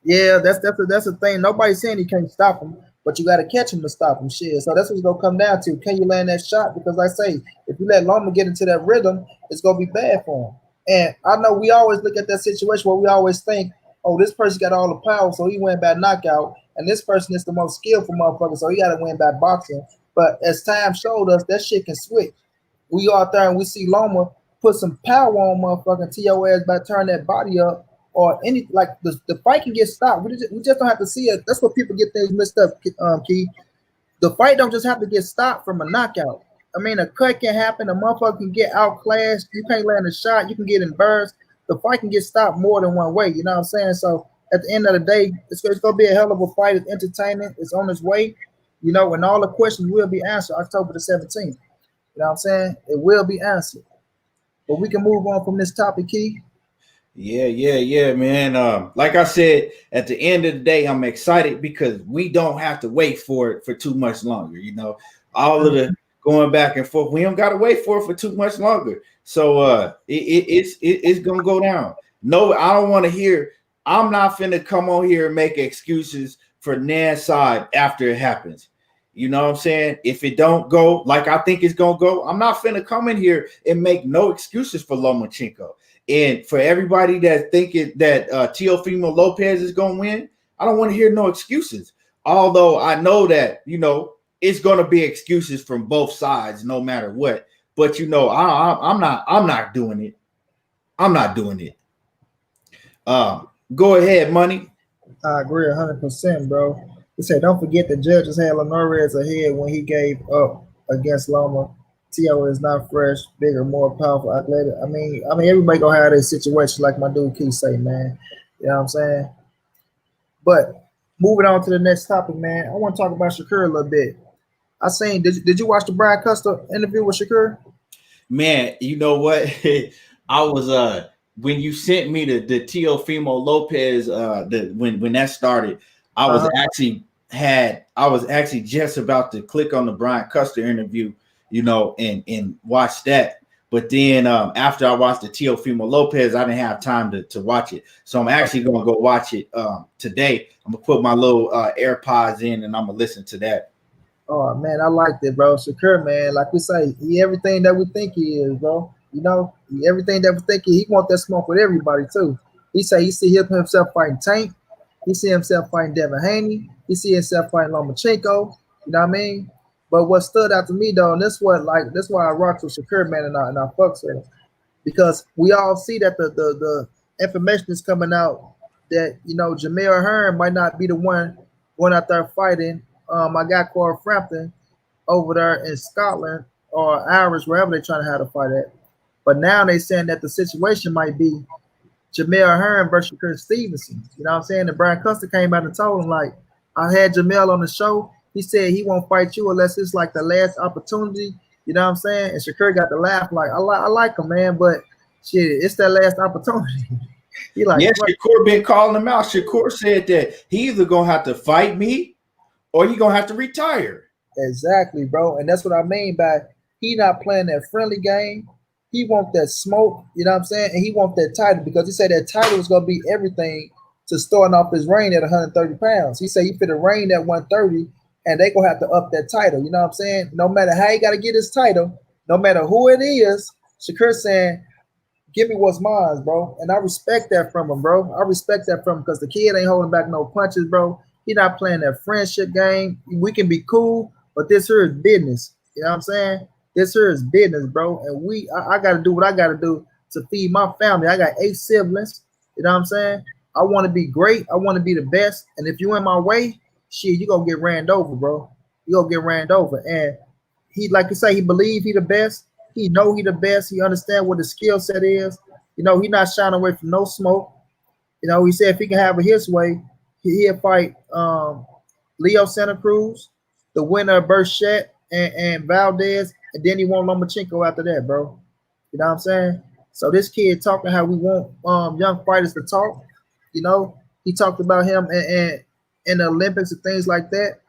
Yeah, that's the thing. Nobody's saying he can't stop him, but you got to catch him to stop him. Shit. So that's what it's going to come down to. Can you land that shot? Because I say, if you let Loma get into that rhythm, it's going to be bad for him. And I know we always look at that situation where we always think, oh, this person got all the power, so he went by knockout. And this person is the most skillful motherfucker, so he got to win by boxing. But as time showed us, that shit can switch. We go out there and we see Loma put some power on motherfucking TOS by turning that body up, or any, like the fight can get stopped. We just don't have to see it. That's what people get things mixed up, Key. The fight don't just have to get stopped from a knockout. I mean, a cut can happen. A motherfucker can get outclassed. You can't land a shot. You can get embarrassed. The fight can get stopped more than one way. You know what I'm saying? So at the end of the day, it's going to be a hell of a fight. It's entertaining. It's on its way. You know, and all the questions will be answered October the 17th. You know what I'm saying? It will be answered. But we can move on from this topic, Key. Yeah, man. Like I said, at the end of the day, I'm excited because we don't have to wait for it for too much longer. All of the going back and forth, we don't got to wait for it for too much longer. So it's gonna go down. No, I don't want to hear. I'm not finna come on here and make excuses for Nan's side after it happens. You know what I'm saying? If it don't go like I think it's gonna go, I'm not finna come in here and make no excuses for Lomachenko. And for everybody that thinking that Teofimo Lopez is gonna win, I don't want to hear no excuses. Although I know that it's gonna be excuses from both sides, no matter what. But I'm not doing it. I'm not doing it. Go ahead, Money. I agree 100%, bro. He said, don't forget the judges had Linares ahead when he gave up against Loma. Tio is not fresh, bigger, more powerful, athletic. I mean, everybody gonna have their situation, like my dude keeps saying, man. You know what I'm saying? But moving on to the next topic, man. I want to talk about Shakur a little bit. I seen. Did you watch the Brian Custer interview with Shakur? Man, you know what? I was when you sent me the Teofimo Lopez when that started, I was actually just about to click on the Brian Custer interview, and watch that. But then after I watched the Teofimo Lopez, I didn't have time to watch it. So I'm actually gonna go watch it today. I'm gonna put my little AirPods in and I'm gonna listen to that. Oh man, I liked it, bro. Shakur, man, like we say, he everything that we think he is, bro. He everything that we think he want that smoke with everybody too. He say he see himself fighting Tank. He see himself fighting Devin Haney. He see himself fighting Lomachenko. You know what I mean? But what stood out to me though, and this why I rock with Shakur, man, and I fucks with him, because we all see that the information is coming out that Jamel Hearn might not be the one going out there fighting my guy Corey Frampton over there in Scotland or Irish, wherever they're trying to have a fight at. But now they saying that the situation might be Jamel Hearn versus Chris Stevenson. You know what I'm saying? And Brian Custer came out and told him, like, I had Jamel on the show. He said he won't fight you unless it's like the last opportunity. You know what I'm saying? And Shakur got to laugh like, I like him, man, but shit, it's that last opportunity. He like, yes, Shakur been calling him out. Shakur said that he either gonna have to fight me or he gonna have to retire. Exactly, bro. And that's what I mean by he not playing that friendly game. He want that smoke, you know what I'm saying? And he want that title because he said that title is gonna be everything to starting off his reign at 130 pounds. He said he fit a reign at 130 and they gonna have to up that title. You know what I'm saying? No matter how he gotta get his title, no matter who it is, Shakur saying, give me what's mine, bro. And I respect that from him, bro. I respect that from him because the kid ain't holding back no punches, bro. He not playing that friendship game. We can be cool, but this here is business. You know what I'm saying? This here is business, bro. And I got to do what I got to do to feed my family. I got 8 siblings. You know what I'm saying? I want to be great. I want to be the best. And if you in my way, shit, you going to get ran over, bro. You going to get ran over. And he, like you say, he believe he the best. He know he the best. He understand what the skill set is. He not shying away from no smoke. He said if he can have it his way, he'll fight Leo Santa Cruz, the winner of Burchett and Valdez, and then he want Lomachenko after that, bro. You know what I'm saying? So this kid talking how we want young fighters to talk. He talked about him in the Olympics and things like that.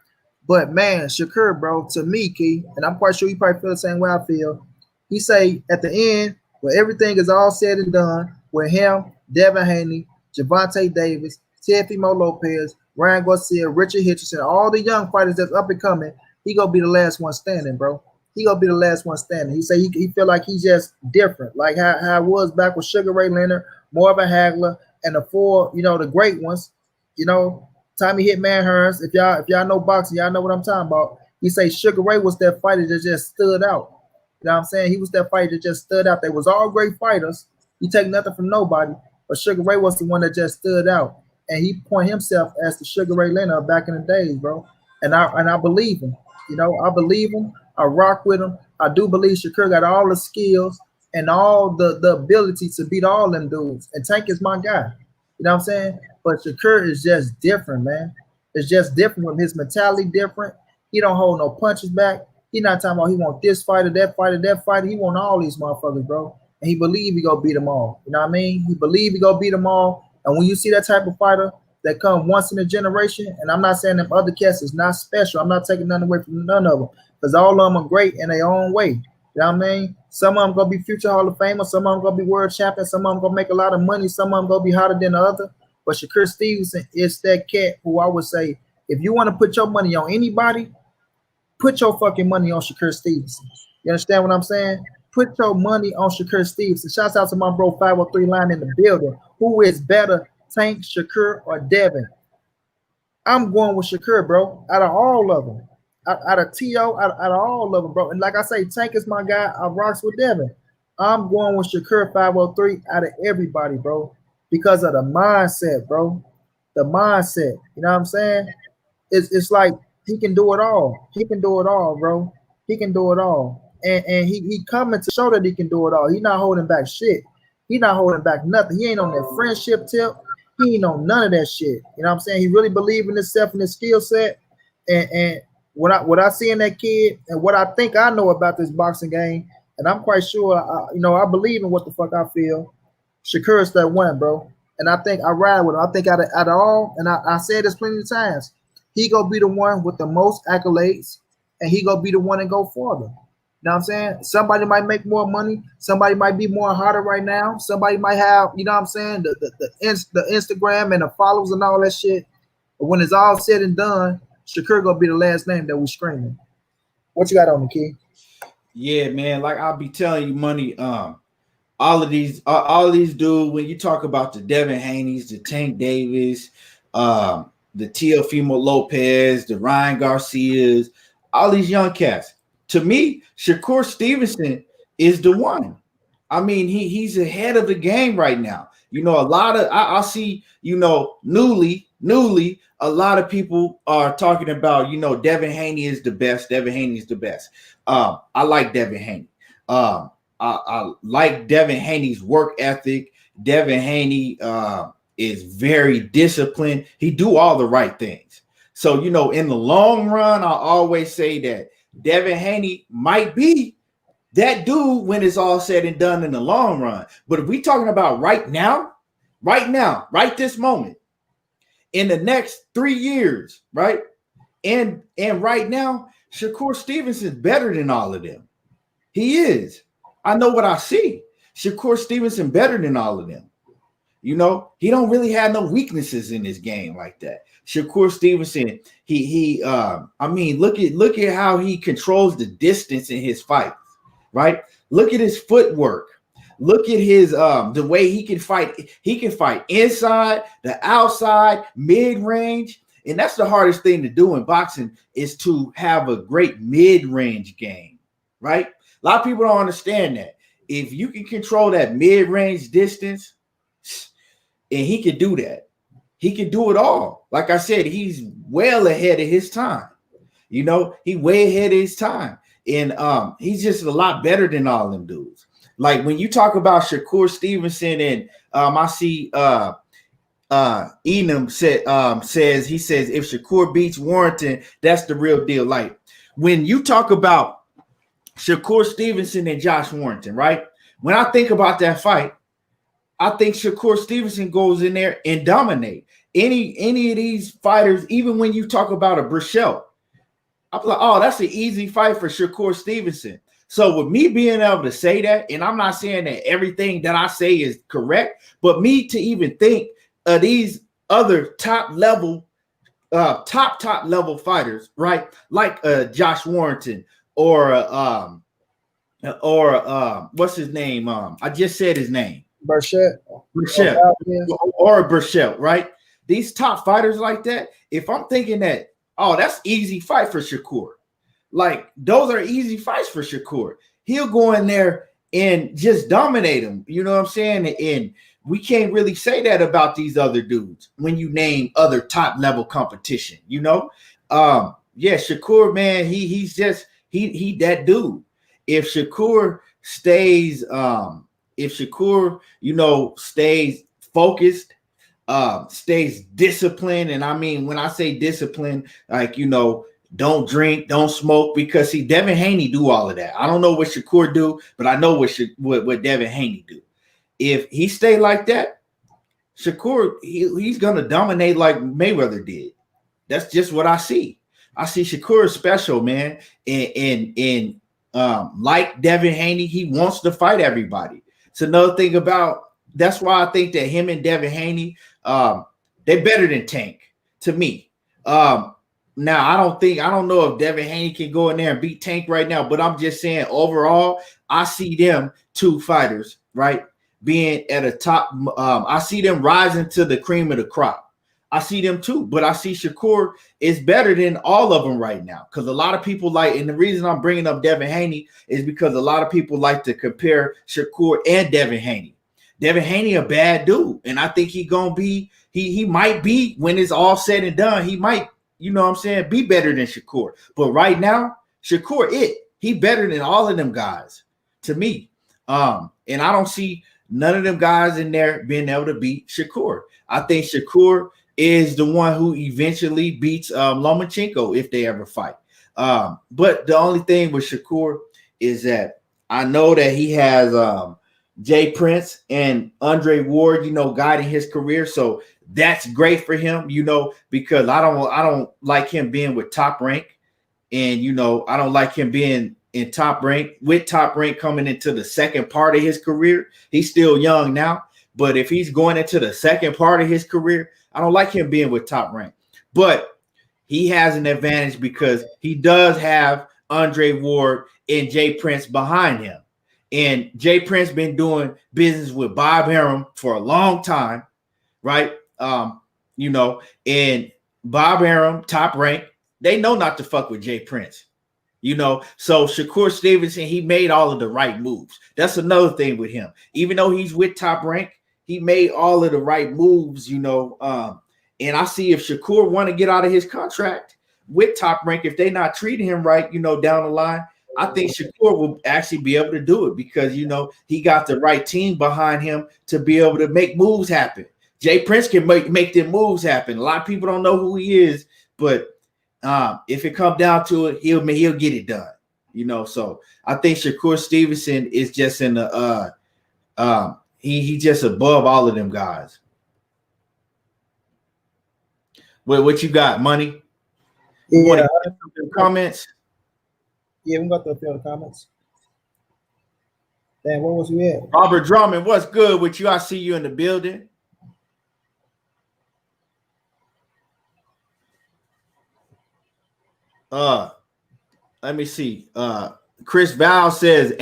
But man, Shakur, bro, to me, Key, and I'm quite sure you probably feel the same way I feel. He say at the end, when everything is all said and done, with him, Devin Haney, Gervonta Davis, Teofimo Lopez, Ryan Garcia, Richard Hitchison, all the young fighters that's up and coming, he gonna be the last one standing, bro. He gonna be the last one standing. He say he feel like he's just different, like how it was back with Sugar Ray Leonard, Marvin Hagler, and the 4, the great ones. Tommy Hitman Hearns. If y'all know boxing, y'all know what I'm talking about. He say Sugar Ray was that fighter that just stood out. You know what I'm saying? He was that fighter that just stood out. They was all great fighters. He take nothing from nobody, but Sugar Ray was the one that just stood out. And he point himself as the Sugar Ray Leonard back in the days, bro. And I believe him. I believe him. I rock with him. I do believe Shakur got all the skills and all the ability to beat all them dudes. And Tank is my guy. You know what I'm saying? But Shakur is just different, man. It's just different with his mentality different. He don't hold no punches back. He not talking about he want this fighter, that fighter, that fighter. He want all these motherfuckers, bro. and he believe he gonna beat them all. You know what I mean? He believe he gonna beat them all. And when you see that type of fighter that come once in a generation, and I'm not saying them other cats is not special. I'm not taking nothing away from none of them because all of them are great in their own way. You know what I mean? Some of them gonna be future Hall of Famers. Some of them gonna be world champions. Some of them gonna make a lot of money. Some of them gonna be hotter than the other. But Shakur Stevenson is that cat who I would say, if you want to put your money on anybody, put your fucking money on Shakur Stevenson. You understand what I'm saying? Put your money on Shakur Stevenson. Shouts out to my bro 503 line in the building. Who is better, Tank, Shakur, or Devin? I'm going with Shakur, bro. Out of all of them. Out of T.O., out of all of them, bro. And like I say, Tank is my guy. I rocks with Devin. I'm going with Shakur 503 out of everybody, bro. Because of the mindset, bro. The mindset. You know what I'm saying? It's like he can do it all. He can do it all, bro. He can do it all. And he coming to show that he can do it all. He not holding back shit. He not holding back nothing. He ain't on that friendship tip. He ain't on none of that shit. You know what I'm saying? He really believe in himself and his skill set. And what I see in that kid and what I think I know about this boxing game, and I'm quite sure, I believe in what the fuck I feel. Shakur is that one, bro. And I think I ride with him. I think out of all, and I said this plenty of times, he gonna be the one with the most accolades, and he gonna be the one and go further. You know what I'm saying? Somebody might make more money. Somebody might be more hotter right now. Somebody might have, you know what I'm saying, the Instagram and the followers and all that shit. But when it's all said and done, Shakur gonna be the last name that we screaming. What you got on me, Key? Yeah, man. Like I'll be telling you, Money. All of these dudes. When you talk about the Devin Haney's, the Tank Davis, the Teofimo Lopez, the Ryan Garcias, all these young cats. To me, Shakur Stevenson is the one. I mean, he's ahead of the game right now. You know, a lot of I see, newly, a lot of people are talking about, Devin Haney is the best. Devin Haney is the best. I like Devin Haney. I like Devin Haney's work ethic. Devin Haney is very disciplined. He do all the right things. So, in the long run, I always say that Devin Haney might be that dude when it's all said and done in the long run. But if we talking about right now, right this moment, in the next 3 years, right? And right now, Shakur Stevenson's better than all of them. He is. I know what I see. Shakur Stevenson better than all of them. He don't really have no weaknesses in his game like that. Shakur Stevenson, look at how he controls the distance in his fights, right? Look at his footwork. Look at his the way he can fight. He can fight inside, the outside, mid-range. And that's the hardest thing to do in boxing is to have a great mid-range game, right? A lot of people don't understand that. If you can control that mid-range distance, and he can do that. He can do it all. Like I said, he's well ahead of his time. He way ahead of his time. And he's just a lot better than all them dudes. Like when you talk about Shakur Stevenson and I see Enum says if Shakur beats Warrington, that's the real deal. Like when you talk about Shakur Stevenson and Josh Warrington, right? When I think about that fight, I think Shakur Stevenson goes in there and dominate any of these fighters. Even when you talk about a Burchell, I'm like, oh, that's an easy fight for Shakur Stevenson. So with me being able to say that, and I'm not saying that everything that I say is correct, but me to even think of these other top level fighters, right? Like Josh Warrington or what's his name? I just said his name. Burchell. Or Burchell, right? These top fighters like that, if I'm thinking that, oh, that's easy fight for Shakur. Like, those are easy fights for Shakur. He'll go in there and just dominate him. You know what I'm saying? And we can't really say that about these other dudes when you name other top level competition, Shakur, man, he's just he that dude. If Shakur stays stays focused, stays disciplined, and I mean when I say discipline, like don't drink, don't smoke, because see, Devin Haney do all of that. I don't know what Shakur do, but I know what Devin Haney do. If he stay like that, Shakur, he's gonna dominate like Mayweather did. That's just what I see. I see Shakur special, man, and like Devin Haney, he wants to fight everybody. It's another thing about. That's why I think that him and Devin Haney, they're better than Tank to me. Now I don't know if Devin Haney can go in there and beat Tank right now, but I'm just saying overall, I see them two fighters, right, being at a top. I see them rising to the cream of the crop. I see them too, but I see Shakur is better than all of them right now, because a lot of people like, and the reason I'm bringing up Devin Haney is because a lot of people like to compare Shakur and Devin Haney. Devin Haney a bad dude, and I think he might be, when it's all said and done, he might, you know what I'm saying, be better than Shakur. But right now, Shakur, he better than all of them guys to me. And I don't see none of them guys in there being able to beat Shakur. I think Shakur is the one who eventually beats Lomachenko if they ever fight. But the only thing with Shakur is that I know that he has Jay Prince and Andre Ward, guiding his career. So that's great for him, because I don't like him being with Top Rank, and I don't like him being in Top Rank with Top Rank coming into the second part of his career. He's still young now, but if he's going into the second part of his career, I don't like him being with Top Rank. But he has an advantage because he does have Andre Ward and Jay Prince behind him. And Jay Prince been doing business with Bob Arum for a long time, right? And Bob Arum, Top Rank, they know not to fuck with Jay Prince. So Shakur Stevenson, he made all of the right moves. That's another thing with him. Even though he's with Top Rank, he made all of the right moves, and I see if Shakur want to get out of his contract with Top Rank, if they not treating him right, down the line, I think Shakur will actually be able to do it because, he got the right team behind him to be able to make moves happen. Jay Prince can make them moves happen. A lot of people don't know who he is, but if it comes down to it, he'll get it done. So I think Shakur Stevenson is just in the he just above all of them guys. Well, what you got, Money? Yeah. Comments? Yeah, we got the field of comments. Damn, where was we at? Robert Drummond, what's good with you? I see you in the building. Let me see. Chris Val says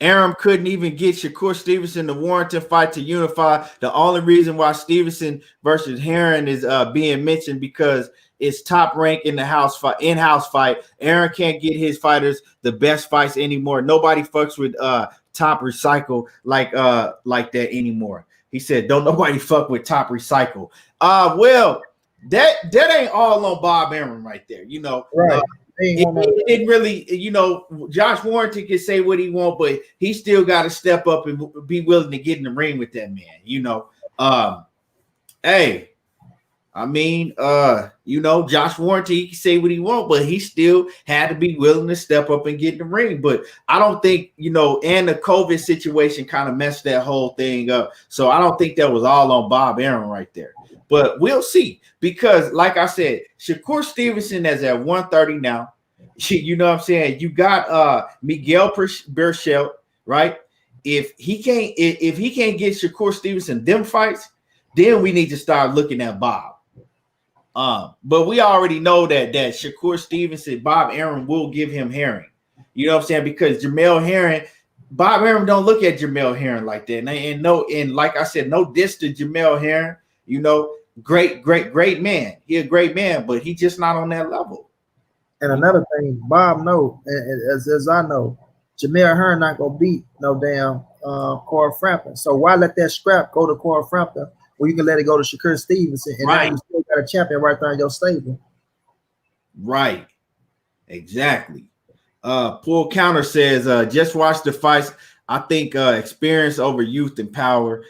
Arum couldn't even get Shakur Stevenson to warrant a fight to unify. The only reason why Stevenson versus Herring is being mentioned because it's Top Rank in the in-house fight. Arum can't get his fighters the best fights anymore. Nobody fucks with Top Recycle like that anymore. He said, "Don't nobody fuck with Top Recycle." Well, that ain't all on Bob Arum right there. Right. It really, Josh Warrington can say what he wants, but he still got to step up and be willing to get in the ring with that man. Hey, I mean, Josh Warrington, he can say what he wants, but he still had to be willing to step up and get in the ring. But I don't think, and the COVID situation kind of messed that whole thing up. So I don't think that was all on Bob Arum right there. But we'll see, because like I said, Shakur Stevenson is at 130 now. You know what I'm saying? You got Miguel Berchelt, right? If he can't get Shakur Stevenson them fights, then we need to start looking at Bob. But we already know that Shakur Stevenson, Bob Arum will give him Herring. You know what I'm saying? Because Jamel Herring, Bob Arum don't look at Jamel Herring like that. And like I said, no diss to Jamel Herring. Great man. He a great man, but he just not on that level. And another thing, Bob know, as I know, Jamel Herring not gonna beat no damn Corey Frampton. So why let that scrap go to Corey Frampton when you can let it go to Shakur Stevenson and right. now you still got a champion right there in your stable? Right. Exactly. Pull Counter says, just watch the fights. I think experience over youth and power.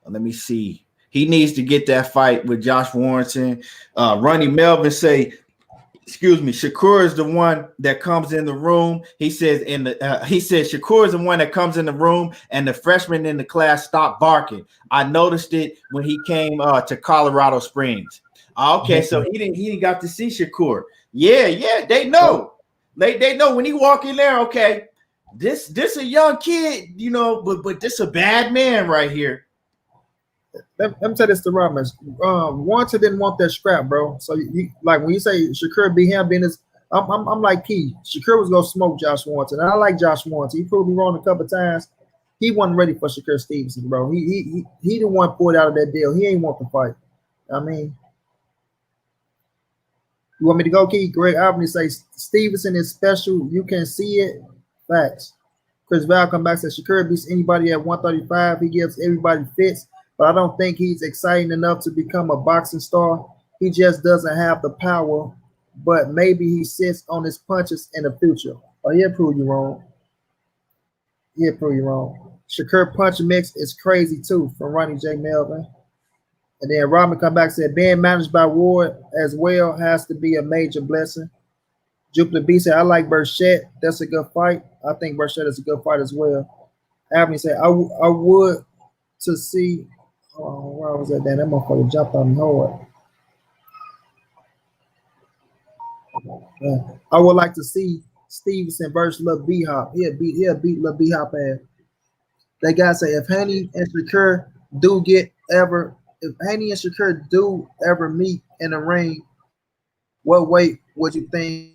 Let me see. He needs to get that fight with Josh Warrington. Ronnie Melvin say, excuse me, Shakur is the one that comes in the room. He says Shakur is the one that comes in the room, and the freshmen in the class stop barking. I noticed it when he came to Colorado Springs. Okay, so he didn't got to see Shakur. Yeah, they know. They know when he walk in there. Okay, this a young kid, you know, but this a bad man right here. Let me tell this to Robin. Warrington didn't want that scrap, bro. So like when you say Shakur beat him, being his, I'm like Key. Shakur was gonna smoke Josh Warrington, and I like Josh Warrington. He proved me wrong a couple times. He wasn't ready for Shakur Stevenson, bro. He didn't want to pull it out of that deal. He ain't want to fight. I mean, you want me to go, Key? Greg Albany say Stevenson is special. You can see it. Facts. Chris Val come back and says Shakur beats anybody at 135. He gives everybody fits, but I don't think he's exciting enough to become a boxing star. He just doesn't have the power, but maybe he sits on his punches in the future. Oh, he'll prove you wrong. He'll prove you wrong. Shakur punch mix is crazy too, from Ronnie J. Melvin. And then Robin come back and said being managed by Ward as well has to be a major blessing. Jupiter B said, I like Burchett. That's a good fight. I think Burchett is a good fight as well. Abney said, I would to see. Oh, where was that? Damn, that motherfucker jumped on me hard. Yeah. I would like to see Stevenson versus Lil B Hop. He'll beat Lil B Hop ass. That guy say if Haney and Shakur do ever meet in the ring, what weight would you think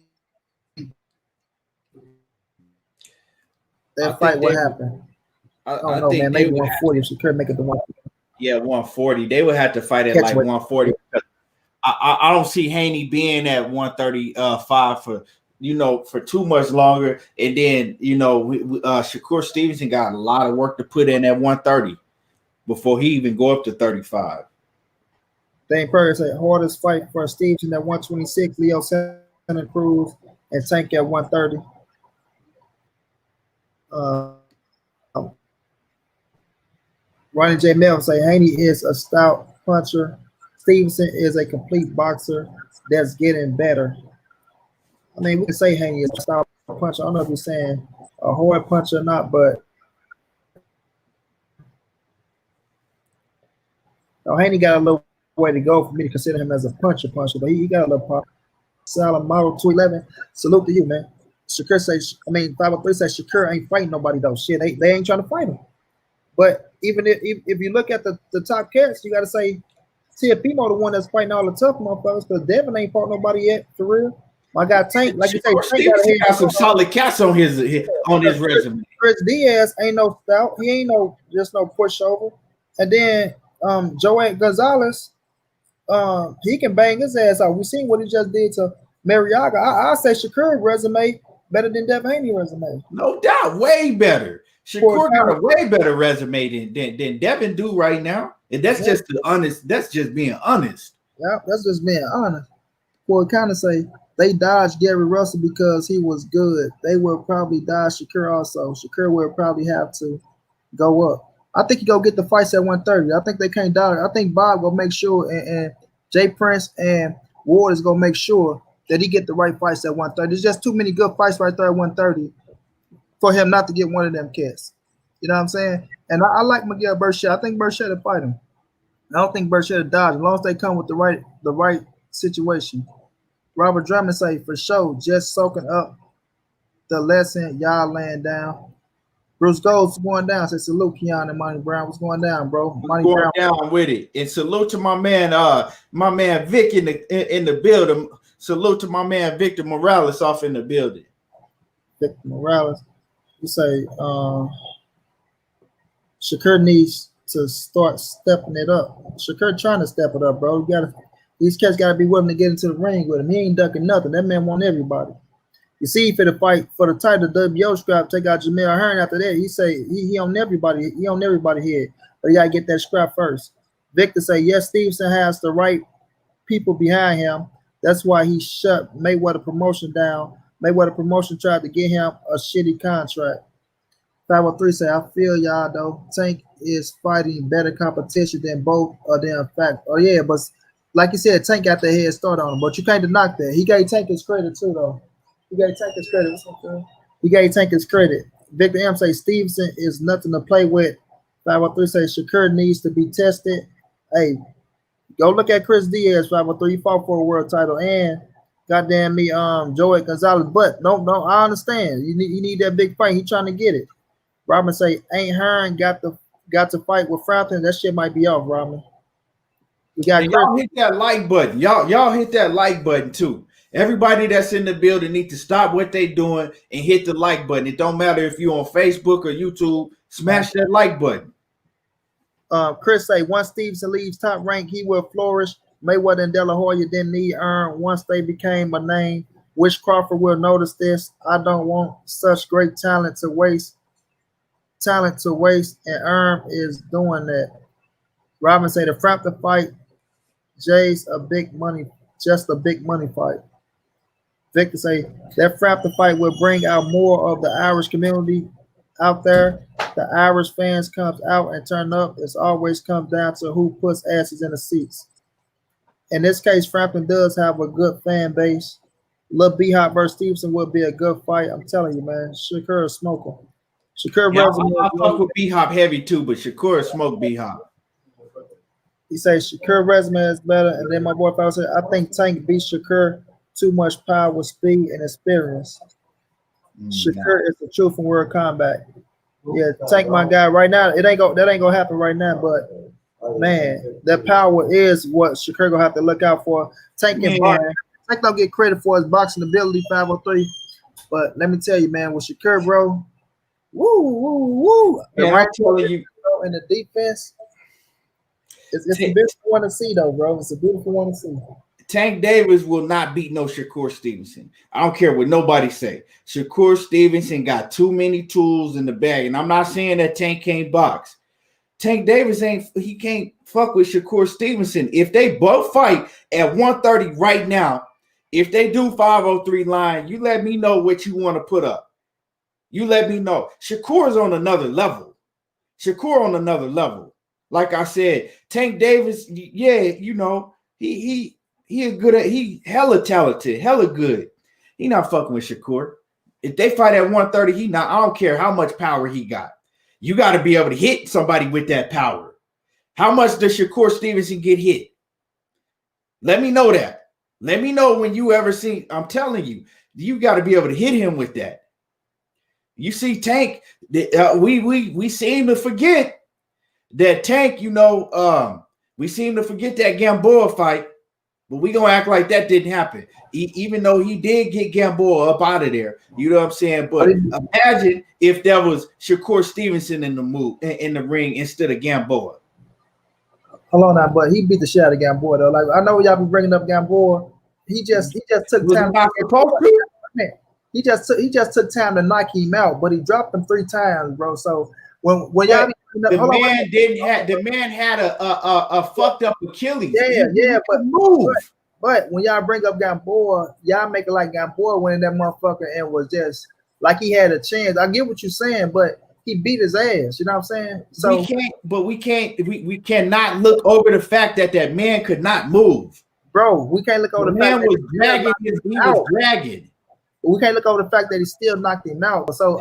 that fight would happen? I don't know, man. Maybe 140 if Shakur make it to 140. Yeah, 140. They would have to fight at like 140. I don't see Haney being at 135 for too much longer. And then Shakur Stevenson got a lot of work to put in at 130 before he even go up to 35. Dane Perry said hardest fight for Stevenson at 126. Leo Santa Cruz and Tank at 130. Ronnie J. Melvin say Haney is a stout puncher. Stevenson is a complete boxer that's getting better. I mean, we can say Haney is a stout puncher. I don't know if you're saying a hard puncher or not, but Haney got a little way to go for me to consider him as a puncher, but he got a little pop. Solid model 211. Salute to you, man. Shakur says, 503 says Shakur ain't fighting nobody though. Shit, they ain't trying to fight him. But even if you look at the top cats, you got to say TFPmo the one that's fighting all the tough motherfuckers because Devin ain't fought nobody yet for real. My guy Tank, like you say, Tank got some solid cats on his resume. Chris Diaz ain't no stout. He ain't just no pushover. And then Joanne Gonzalez, he can bang his ass out. We seen what he just did to Mariaga. I say Shakur resume better than Devin Haney resume. No doubt, way better. Shakur got a way better resume than Devin do right now. And that's just the honest. That's just being honest. Yeah, that's just being honest. For kind of say they dodged Gary Russell because he was good. They will probably dodge Shakur also. Shakur will probably have to go up. I think he go get the fights at 130. I think they can't dodge. I think Bob will make sure, and Jay Prince and Ward is gonna make sure that he get the right fights at 130. There's just too many good fights right there at 130 for him not to get one of them cats. You know what I'm saying? And I like Miguel Burchett. I think Burchett will fight him. I don't think Burchett will dodge as long as they come with the right situation. Robert Drummond say for sure, just soaking up the lesson y'all laying down. Bruce Gold's going down. Say salute Keon and Monnie Brown. What's going down, bro? Monnie going Brown down with it. And salute to my man Vic in the building. Salute to my man Victor Morales off in the building. Victor Morales. You say Shakur needs to start stepping it up. Shakur trying to step it up, bro. These cats gotta be willing to get into the ring with him. He ain't ducking nothing. That man want everybody. You see, for the fight for the title, WO scrap, take out Jamel Hearn. After that, he say he on everybody. He on everybody here, but you gotta get that scrap first. Victor say yes, Stevenson has the right people behind him. That's why he shut Mayweather promotion down. Mayweather promotion tried to get him a shitty contract. 503 say, I feel y'all though. Tank is fighting better competition than both of them. Fact. Oh yeah, but like you said, Tank got the head start on him. But you can't deny that. He gave Tank his credit too though. He gave Tank his credit. What's up, girl? He gave Tank his credit. Victor M say Stevenson is nothing to play with. 503 say Shakur needs to be tested. Hey, go look at Chris Diaz. 503. He fought for a world title and goddamn me, Joey Gonzalez. But no, I understand. You need that big fight. He trying to get it. Robin say, ain't Hearn got to fight with Frampton? That shit might be off, Robin. We got y'all hit that like button. Y'all hit that like button too. Everybody that's in the building need to stop what they doing and hit the like button. It don't matter if you're on Facebook or YouTube. Smash that like button. Chris say, once Stevenson leaves Top Rank, he will flourish. Mayweather and De La Hoya didn't need Earn once they became a name. Wish Crawford will notice this. I don't want such great talent to waste, and Earn is doing that. Robin say the Frampton fight, Jay's just a big money fight. Victor say that Frampton fight will bring out more of the Irish community out there. The Irish fans comes out and turn up. It's always comes down to who puts asses in the seats. In this case, Frampton does have a good fan base. Lil B-Hop versus Stevenson would be a good fight. I'm telling you, man. Shakur is smoking. Shakur I fuck with B-Hop heavy too, but Shakur smoke B-Hop. He says Shakur resume is better. And then my boy Powell said, I think Tank beats Shakur. Too much power, speed, and experience. Shakur is the truth from World Combat. Yeah, Tank, my guy. Right now, that ain't gonna happen right now. But man, that power is what Shakur gonna have to look out for. Tank and boxing. Tank don't get credit for his boxing ability, 503. But let me tell you, man, with Shakur, bro, woo. Man, I'm telling you, in the defense, it's a beautiful one to see, though, bro. It's a beautiful one to see. Tank Davis will not beat no Shakur Stevenson. I don't care what nobody say. Shakur Stevenson got too many tools in the bag. And I'm not saying that Tank can't box. Tank Davis he can't fuck with Shakur Stevenson. If they both fight at 130 right now, if they do 503 line, you let me know what you want to put up. You let me know. Shakur's on another level. Like I said, Tank Davis, yeah, you know, he hella talented, hella good. He not fucking with Shakur. If they fight at 130, I don't care how much power he got. You got to be able to hit somebody with that power. How much does Shakur Stevenson get hit? Let me know that. Let me know when you ever see. I'm telling you, you got to be able to hit him with that. You see Tank, we seem to forget that Tank, you know, we seem to forget that Gamboa fight. But we gonna act like that didn't happen, even though he did get Gamboa up out of there. You know what I'm saying? But imagine if there was Shakur Stevenson in the ring instead of Gamboa. Hold on now, but he beat the shit out of Gamboa though. Like I know y'all be bringing up Gamboa. He just took time. He just took time to knock him out, but he dropped him 3 times, bro. So when y'all the man had a fucked up Achilles. Yeah, but when y'all bring up Gamboa, y'all make it like Gamboa went in that motherfucker and was just like he had a chance. I get what you're saying, but he beat his ass. You know what I'm saying? So we cannot look over the fact that man could not move, bro. We can't look over the fact was dragging. He was dragging. We can't look over the fact that he still knocked him out. So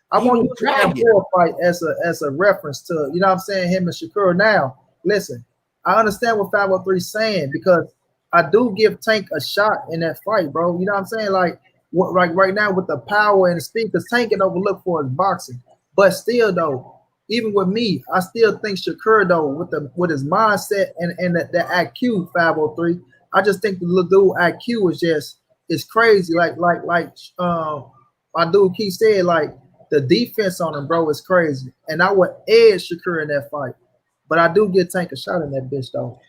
I want you to Gamboa fight as a reference to, you know what I'm saying, him and Shakur. Now, listen, I understand what 503 is saying because I do give Tank a shot in that fight, bro. You know what I'm saying? Like right now with the power and the speed, because Tank can overlook for his boxing. But still, though, even with me, I still think Shakur, though, with his mindset and the IQ 503, I just think the little dude IQ is crazy. Like my dude Keith said, like, the defense on him, bro, is crazy. And I would edge Shakur in that fight. But I do get Tank a shot in that bitch, though.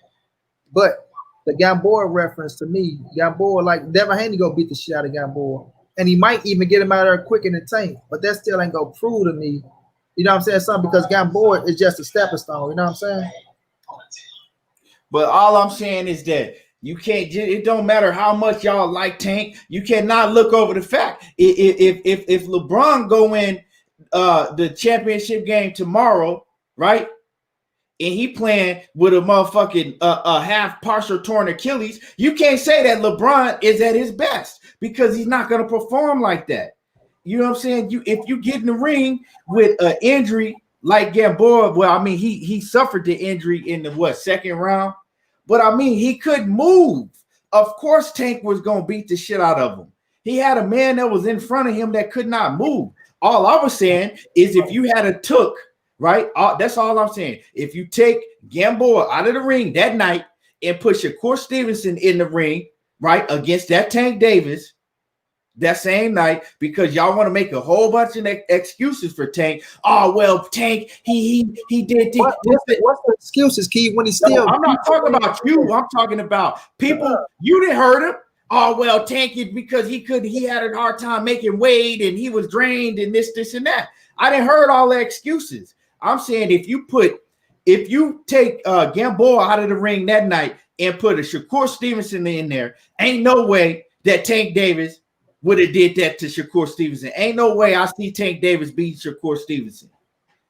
But the Gamboa reference to me, Gamboa, like, Devin Haney go beat the shit out of Gamboa. And he might even get him out of there quicker than Tank. But that still ain't gonna prove to me, you know what I'm saying, something, because Gamboa is just a stepping stone, you know what I'm saying? But all I'm saying is that you can't. It don't matter how much y'all like Tank. You cannot look over the fact if LeBron go in the championship game tomorrow, right? And he playing with a motherfucking half partial torn Achilles, you can't say that LeBron is at his best because he's not going to perform like that. You know what I'm saying? If you get in the ring with an injury like Gamboa, well, I mean, he suffered the injury in the second round, but I mean, he couldn't move. Of course, Tank was going to beat the shit out of him. He had a man that was in front of him that could not move. All I was saying is if you had a took, right? That's all I'm saying. If you take Gamboa out of the ring that night and put Shakur Stevenson in the ring, right, against that Tank Davis that same night, because y'all want to make a whole bunch of excuses for Tank. Oh, well, Tank, he did this. What's the excuses, Key, when he still... No, I'm not talking about you. I'm talking about people. You didn't hurt him. Oh, well, Tank is because he had a hard time making weight and he was drained and this, and that. I didn't heard all the excuses. I'm saying if you take Gamboa out of the ring that night and put a Shakur Stevenson in there, ain't no way that Tank Davis would have did that to Shakur Stevenson. Ain't no way I see Tank Davis beat Shakur Stevenson.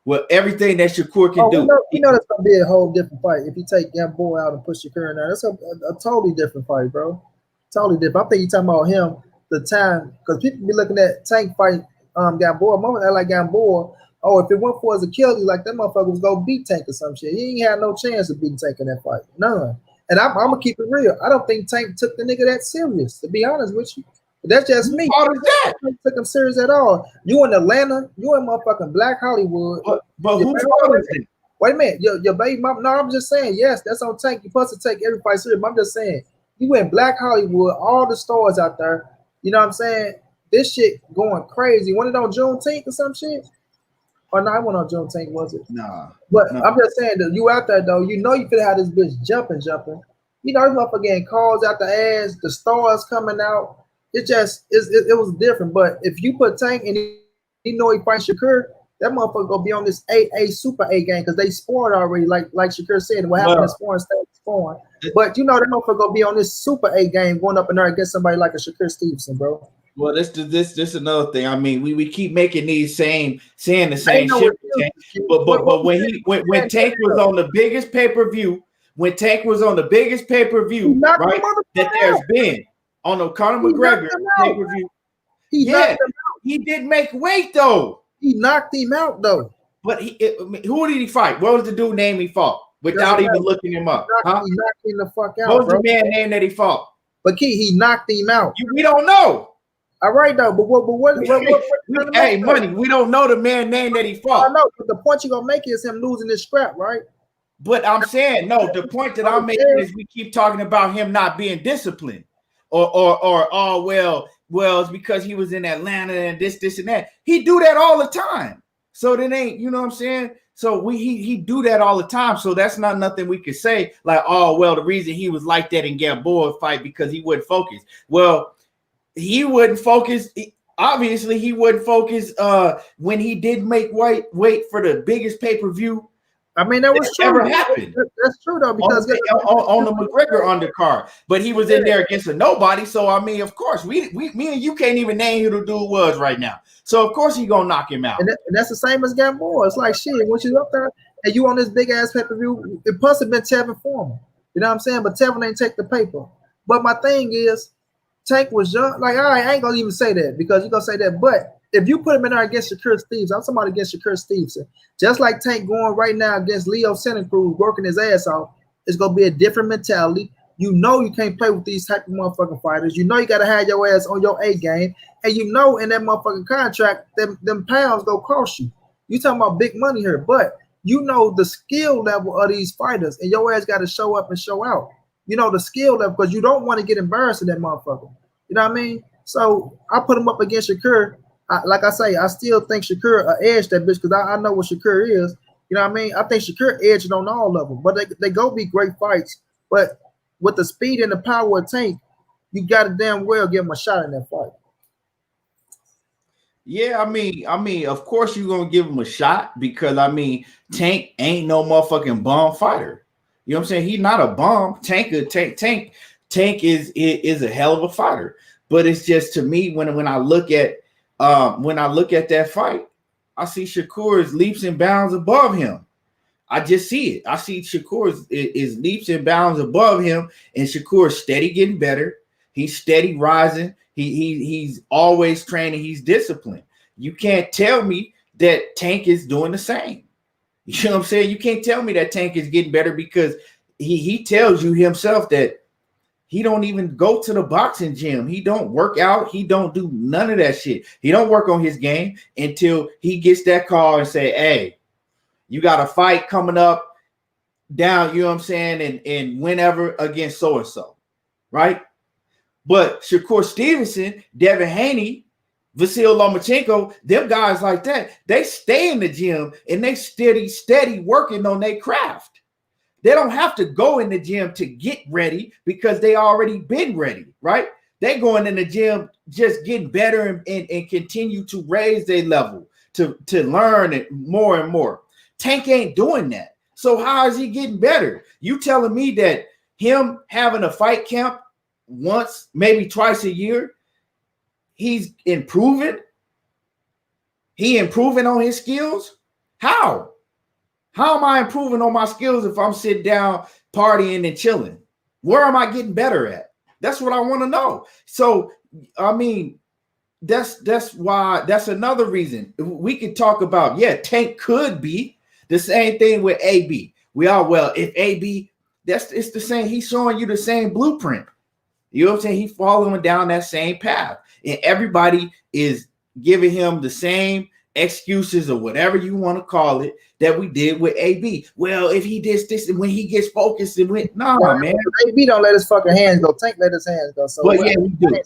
Well, everything that Shakur can do. You know that's gonna be a whole different fight. If you take Gamboa out and push Shakur in there, that's a totally different fight, bro. Totally different. I think you're talking about him the time, because people be looking at Tank fight Gamboa. Moment I like Gamboa. Oh, if it went for his Achilles, like that motherfucker was gonna beat Tank or some shit. He ain't had no chance of beating Tank in that fight. None. And I'm gonna keep it real. I don't think Tank took the nigga that serious, to be honest with you. But that's just me. How is that? I don't took him serious at all. You in Atlanta, you in motherfucking Black Hollywood. But who's fault is it? Wait a minute, your baby mom. No, I'm just saying, yes, that's on Tank. You're supposed to take every fight serious. But I'm just saying, you in Black Hollywood, all the stores out there. You know what I'm saying? This shit going crazy. Went it on Juneteenth or some shit? Or no, I went on Juneteenth, was it? Nah. But no. I'm just saying that you out there though, you know you could have this bitch jumping. You know, this motherfucker getting calls out the ass, the stars coming out. It was different. But if you put Tank and you know he fights Shakur, that motherfucker gonna be on this A Super A game because they scored already, like Shakur said. What happened in scoring stays scoring. But you know that motherfucker gonna be on this Super A game going up in there against somebody like a Shakur Stevenson, bro. Well, this another thing. I mean, we keep making these saying the same shit. But when Tank was on the biggest pay-per-view, right, that there's been on the Conor McGregor pay-per-view. He did make weight though. He knocked him out though. But who did he fight? What was the dude name he fought without even looking him up? He knocked him the fuck out. What was the man name that he fought? But he knocked him out. We don't know. All right, though, but what hey, Money, we don't know the man name that he fought. I know, but the point you're gonna make is him losing this scrap, right? But I'm saying no. The point that I'm making is we keep talking about him not being disciplined, or it's because he was in Atlanta and this and that. He do that all the time. So then ain't, you know what I'm saying? So he do that all the time. So that's not nothing we could say like, oh well, the reason he was like that in Gamboa fight because he wouldn't focus. Well, he wouldn't focus. Obviously, he wouldn't focus when he did make weight for the biggest pay-per-view. I mean, that was true. Ever happened. That's true though, because on the McGregor undercard, but he was in there against a nobody. So I mean, of course, me and you can't even name who the dude was right now. So of course he gonna knock him out. And that's the same as Gamboa. It's like shit. Once you up there and you on this big ass pay-per-view, it must have been Tevin Foreman. You know what I'm saying? But Tevin ain't take the paper. But my thing is, Tank was young. Like, all right, I ain't gonna even say that because you're gonna say that. But if you put him in there against Shakur Stevenson, I'm somebody against Shakur Stevenson. Just like Tank going right now against Leo Santa Cruz, working his ass off, it's gonna be a different mentality. You know you can't play with these type of motherfucking fighters. You know you gotta have your ass on your A game, and you know in that motherfucking contract, them pounds go cost you. You talking about big money here, but you know the skill level of these fighters, and your ass gotta show up and show out. You know the skill level because you don't want to get embarrassed in that motherfucker. You know what I mean? So I put him up against Shakur. Like I say, I still think Shakur edged that bitch because I know what Shakur is. You know what I mean? I think Shakur edged on all of them, but they go be great fights. But with the speed and the power of Tank, you got to damn well give him a shot in that fight. Yeah, I mean, of course you're gonna give him a shot because I mean, Tank ain't no motherfucking bomb fighter. You know what I'm saying? He's not a bomb. Tank is a hell of a fighter. But it's just to me when I look at that fight, I see Shakur is leaps and bounds above him. I just see it. I see Shakur is leaps and bounds above him, and Shakur is steady getting better. He's steady rising. He's always training. He's disciplined. You can't tell me that Tank is doing the same. You know what I'm saying? You can't tell me that Tank is getting better because he tells you himself that he don't even go to the boxing gym. He don't work out. He don't do none of that shit. He don't work on his game until he gets that call and say, hey, you got a fight coming up down, you know what I'm saying, and whenever against so-and-so, right? But Shakur Stevenson, Devin Haney, Vasyl Lomachenko, them guys like that, they stay in the gym and they steady working on their craft. They don't have to go in the gym to get ready because they already been ready, right? They going in the gym just getting better and continue to raise their level to learn it more and more. Tank ain't doing that. So how is he getting better? You telling me that him having a fight camp once, maybe twice a year, he's improving? He improving on his skills? How? How am I improving on my skills if I'm sitting down partying and chilling? Where am I getting better at? That's what I want to know. So, I mean, that's why, that's another reason we could talk about, yeah, Tank could be the same thing with AB. If AB, it's the same, he's showing you the same blueprint. You know what I'm saying? He's following down that same path. And everybody is giving him the same excuses or whatever you want to call it that we did with AB. Well, if he did this and when he gets focused and went, man. AB don't let his fucking hands go. Tank let his hands go. So yeah, he do.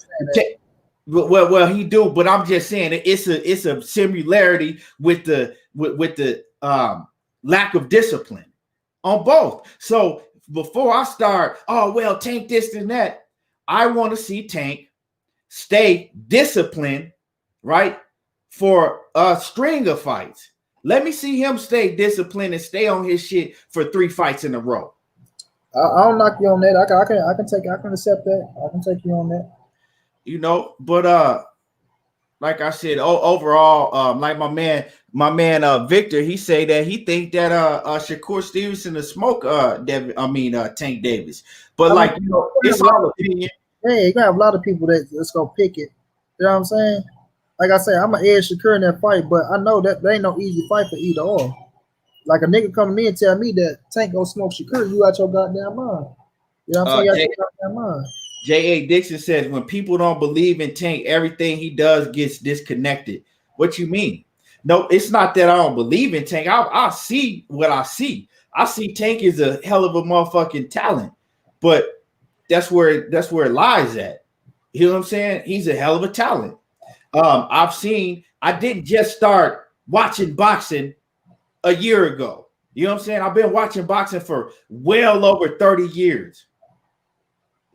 Well, he do, but I'm just saying it's a similarity with the lack of discipline on both. So before I start, Tank this and that, I want to see Tank stay disciplined, right, for a string of fights. Let me see him stay disciplined and stay on his shit for 3 fights in a row. I don't knock you on that. I can accept that. I can take you on that. You know, but like I said, overall, like my man Victor, he say that he think that Shakur Stevenson to smoke Tank Davis. But it's all opinion. Hey, you gonna have a lot of people that's gonna pick it. You know what I'm saying? Like I said, I'm gonna edge Shakur in that fight, but I know that there ain't no easy fight for either or. Like a nigga come to me and tell me that Tank gonna smoke Shakur, you out your goddamn mind. You know what I'm saying? You out your goddamn mind. J.A. Dixon says, when people don't believe in Tank, everything he does gets disconnected. What you mean? No, it's not that I don't believe in Tank. I see what I see. I see Tank is a hell of a motherfucking talent, but that's where it lies at. You know what I'm saying? He's a hell of a talent. I didn't just start watching boxing a year ago. You know what I'm saying? I've been watching boxing for well over 30 years.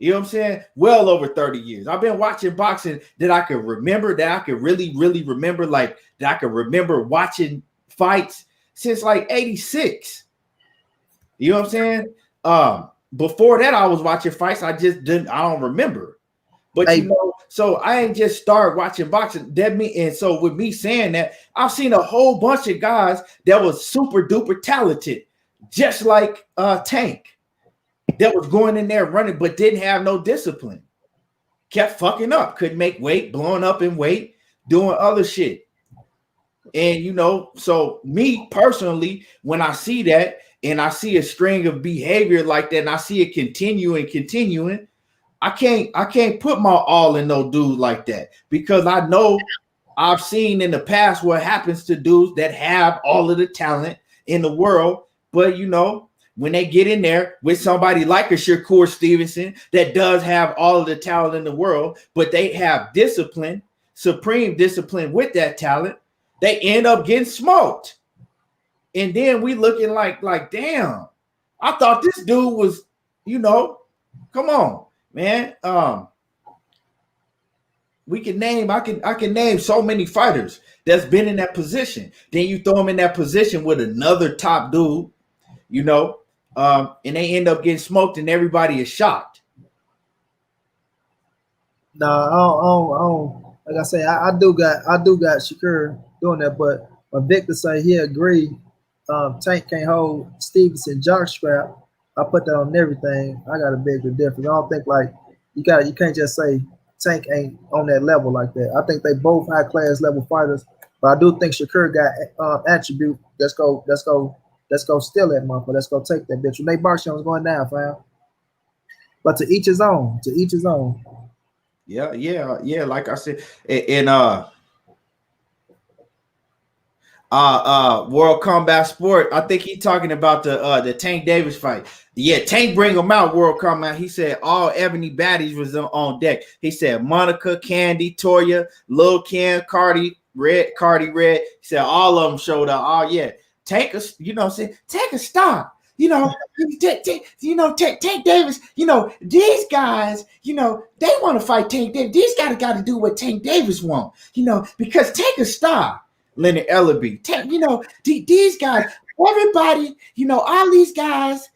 You know what I'm saying? Well over 30 years. I've been watching boxing that I could remember, that I could really, really remember, like that I could remember watching fights since like 86. You know what I'm saying? Before that, I was watching fights. I don't remember. But so I ain't just started watching boxing. And so with me saying that, I've seen a whole bunch of guys that was super duper talented, just like Tank, that was going in there running, but didn't have no discipline. Kept fucking up, couldn't make weight, blowing up in weight, doing other shit. And so me personally, when I see that and I see a string of behavior like that, and I see it continuing, I can't put my all in no dude like that, because I know I've seen in the past what happens to dudes that have all of the talent in the world, but when they get in there with somebody like a Shakur Stevenson that does have all of the talent in the world, but they have discipline, supreme discipline with that talent, they end up getting smoked. And then we looking like damn, I thought this dude was, come on, man. We can name, I can name so many fighters that's been in that position. Then you throw them in that position with another top dude, and they end up getting smoked and everybody is shocked. No, I don't. Like I say, I do got Shakur doing that, but But Victor say he agreed. Tank can't hold Stevenson jockstrap. I put that on everything. I got a bigger difference. I don't think like you can't just say Tank ain't on that level like that. I think they both high class level fighters, but I do think Shakur got attribute. Let's go steal that motherfucker. Let's go take that bitch. Renee Boxing was going down, fam. But to each his own. To each his own. Yeah. Like I said, and World Combat Sport. I think he's talking about the Tank Davis fight. Yeah, Tank bring him out. World Combat. He said all ebony baddies was on deck. He said Monica, Candy, Toya, Lil Kim, Cardi Red. He said all of them showed up. Oh yeah, Tank a, take a stop. Tank Davis. These guys. They want to fight Tank Davis. These guys got to do what Tank Davis want. Because Tank a star. Leonard Ellerby. These guys, everybody, all these guys,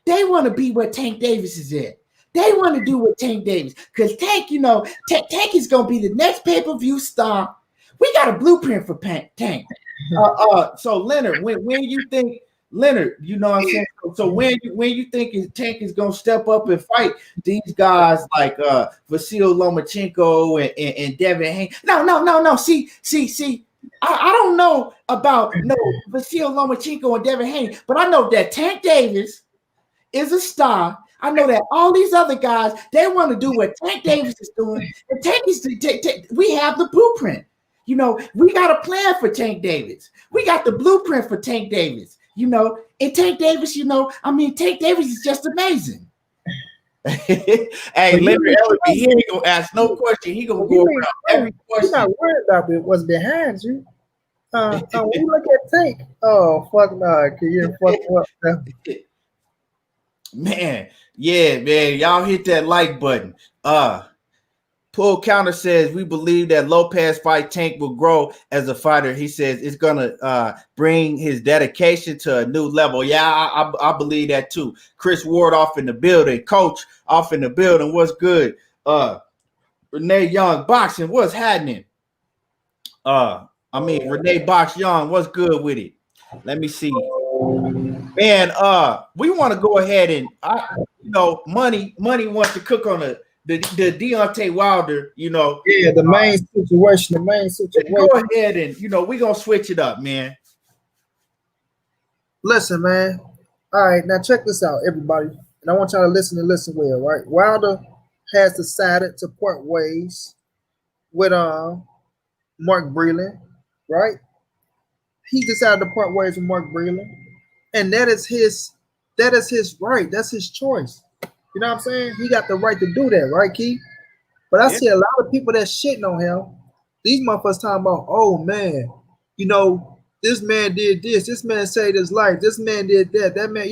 they want to be where Tank Davis is at. They want to do what Tank Davis, because Tank, Tank is going to be the next pay-per-view star. We got a blueprint for Tank. So Leonard, when you think, Leonard, you know what I'm saying? So when you think Tank is gonna step up and fight these guys like Vasil Lomachenko and Devin Haney? No. See. I don't know about Vasil Lomachenko and Devin Haney, but I know that Tank Davis is a star. I know that all these other guys, they want to do what Tank Davis is doing. And Tank is we have the blueprint. We got a plan for Tank Davis. We got the blueprint for Tank Davis. And Tank Davis, Tank Davis is just amazing. Hey, Leonard Ellerby, he ain't gonna ask no question. He gonna go around every question. You're not worried about what's behind you. When you look at Tank, oh fuck no, you fuck up. Man, y'all hit that like button. Pull Counter says we believe that Lopez fight Tank will grow as a fighter. He says it's gonna bring his dedication to a new level. Yeah, I believe that too. Chris Ward off in the building, Coach off in the building. What's good? Renee Young boxing. What's happening? Renee Box Young. What's good with it? Let me see. Man, we want to go ahead and Money wants to cook on the Deontay Wilder, Yeah, the main situation. Go ahead and we're gonna switch it up, man. Listen, man. All right, now check this out, everybody. And I want y'all to listen well, right? Wilder has decided to part ways with Mark Breland, right? He decided to part ways with Mark Breland. And that is his right. That's his choice. You know what I'm saying? He got the right to do that, right, Keith? But I see a lot of people that shitting on him. These motherfuckers talking about, oh man, this man did this, this man saved his life, this man did that, that man,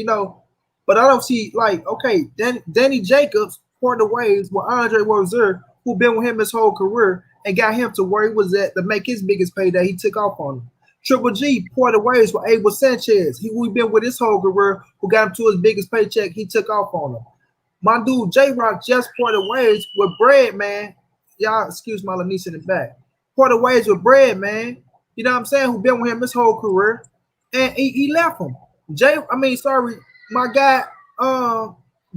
But I don't see okay, Danny Jacobs parted ways with Andre Wazir, who been with him his whole career and got him to where he was at to make his biggest payday. He took off on him. Triple G parted ways with Abel Sanchez. Who been with his whole career, who got him to his biggest paycheck. He took off on him. My dude J-Rock just parted ways with Bread, man. Y'all excuse my Lanice in the back. Parted ways with Bread, man. You know what I'm saying? Who been with him his whole career. And he left him. My guy,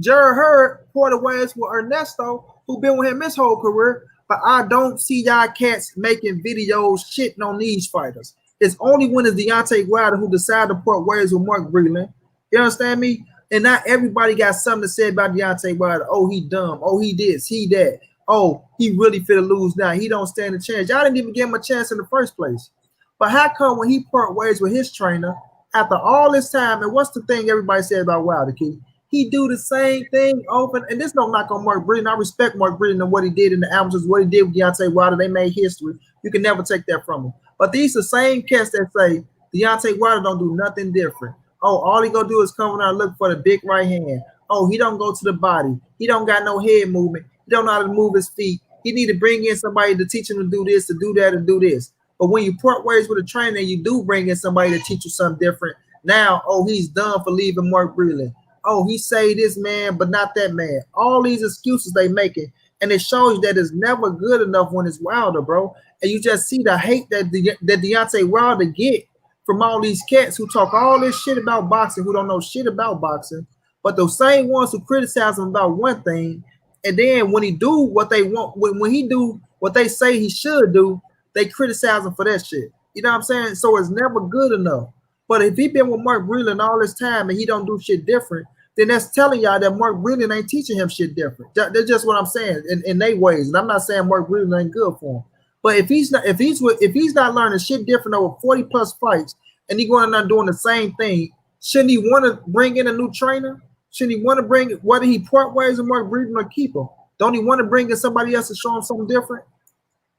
Jared Hurd parted ways with Ernesto, who been with him his whole career. But I don't see y'all cats making videos shitting on these fighters. It's only when it's Deontay Wilder who decided to part ways with Mark Breland. You understand me? And not everybody got something to say about Deontay Wilder. Oh, he dumb. Oh, he this, he that. Oh, he really finna lose now. He don't stand a chance. Y'all didn't even give him a chance in the first place. But how come when he part ways with his trainer, after all this time, and what's the thing everybody said about Wilder, Keith? He do the same thing over, and this no knock on Mark Breland. I respect Mark Breland and what he did in the amateurs, what he did with Deontay Wilder. They made history. You can never take that from him. But these the same cats that say Deontay Wilder don't do nothing different. Oh, all he gonna do is come around and look for the big right hand. Oh, he don't go to the body. He don't got no head movement. He don't know how to move his feet. He need to bring in somebody to teach him to do this, to do that, and do this. But when you part ways with a trainer, you do bring in somebody to teach you something different. Now, oh, he's done for leaving Mark Breland. Oh, he say this man, but not that man. All these excuses they making, And it shows that it's never good enough when it's Wilder, bro. And you just see the hate that Deontay Wilder get from all these cats who talk all this shit about boxing, who don't know shit about boxing, but those same ones who criticize him about one thing, and then when he do what they want, when he do what they say he should do, they criticize him for that shit. You know what I'm saying? So it's never good enough. But if he been with Mark Breland all this time and he don't do shit different, then that's telling y'all that Mark Breland ain't teaching him shit different. That's just what I'm saying in their ways. And I'm not saying Mark Breland ain't good for him. But if he's not learning shit different over 40 plus fights and he going out doing the same thing, shouldn't he want to bring in a new trainer? Shouldn't he want to bring, whether he part ways with Mark Breland or keep him? Don't he want to bring in somebody else to show him something different?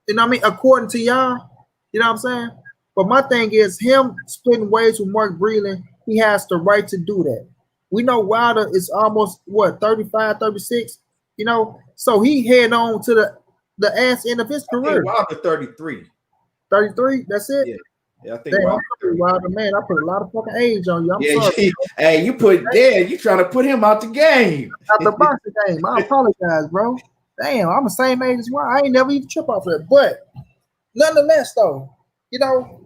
You know what I mean? According to y'all, you know what I'm saying? But my thing is him splitting ways with Mark Breland, he has the right to do that. We know Wilder is almost, 35, 36, you know? So he head on to the ass end of his career. Wilder 33. 33, that's it? Yeah, I think Wilder, man, I put a lot of fucking age on you. I'm sorry. Hey, you trying to put him out the game. Out the boxing game. I apologize, bro. Damn, I'm the same age as well. I ain't never even trip off that. But nonetheless, though, you know,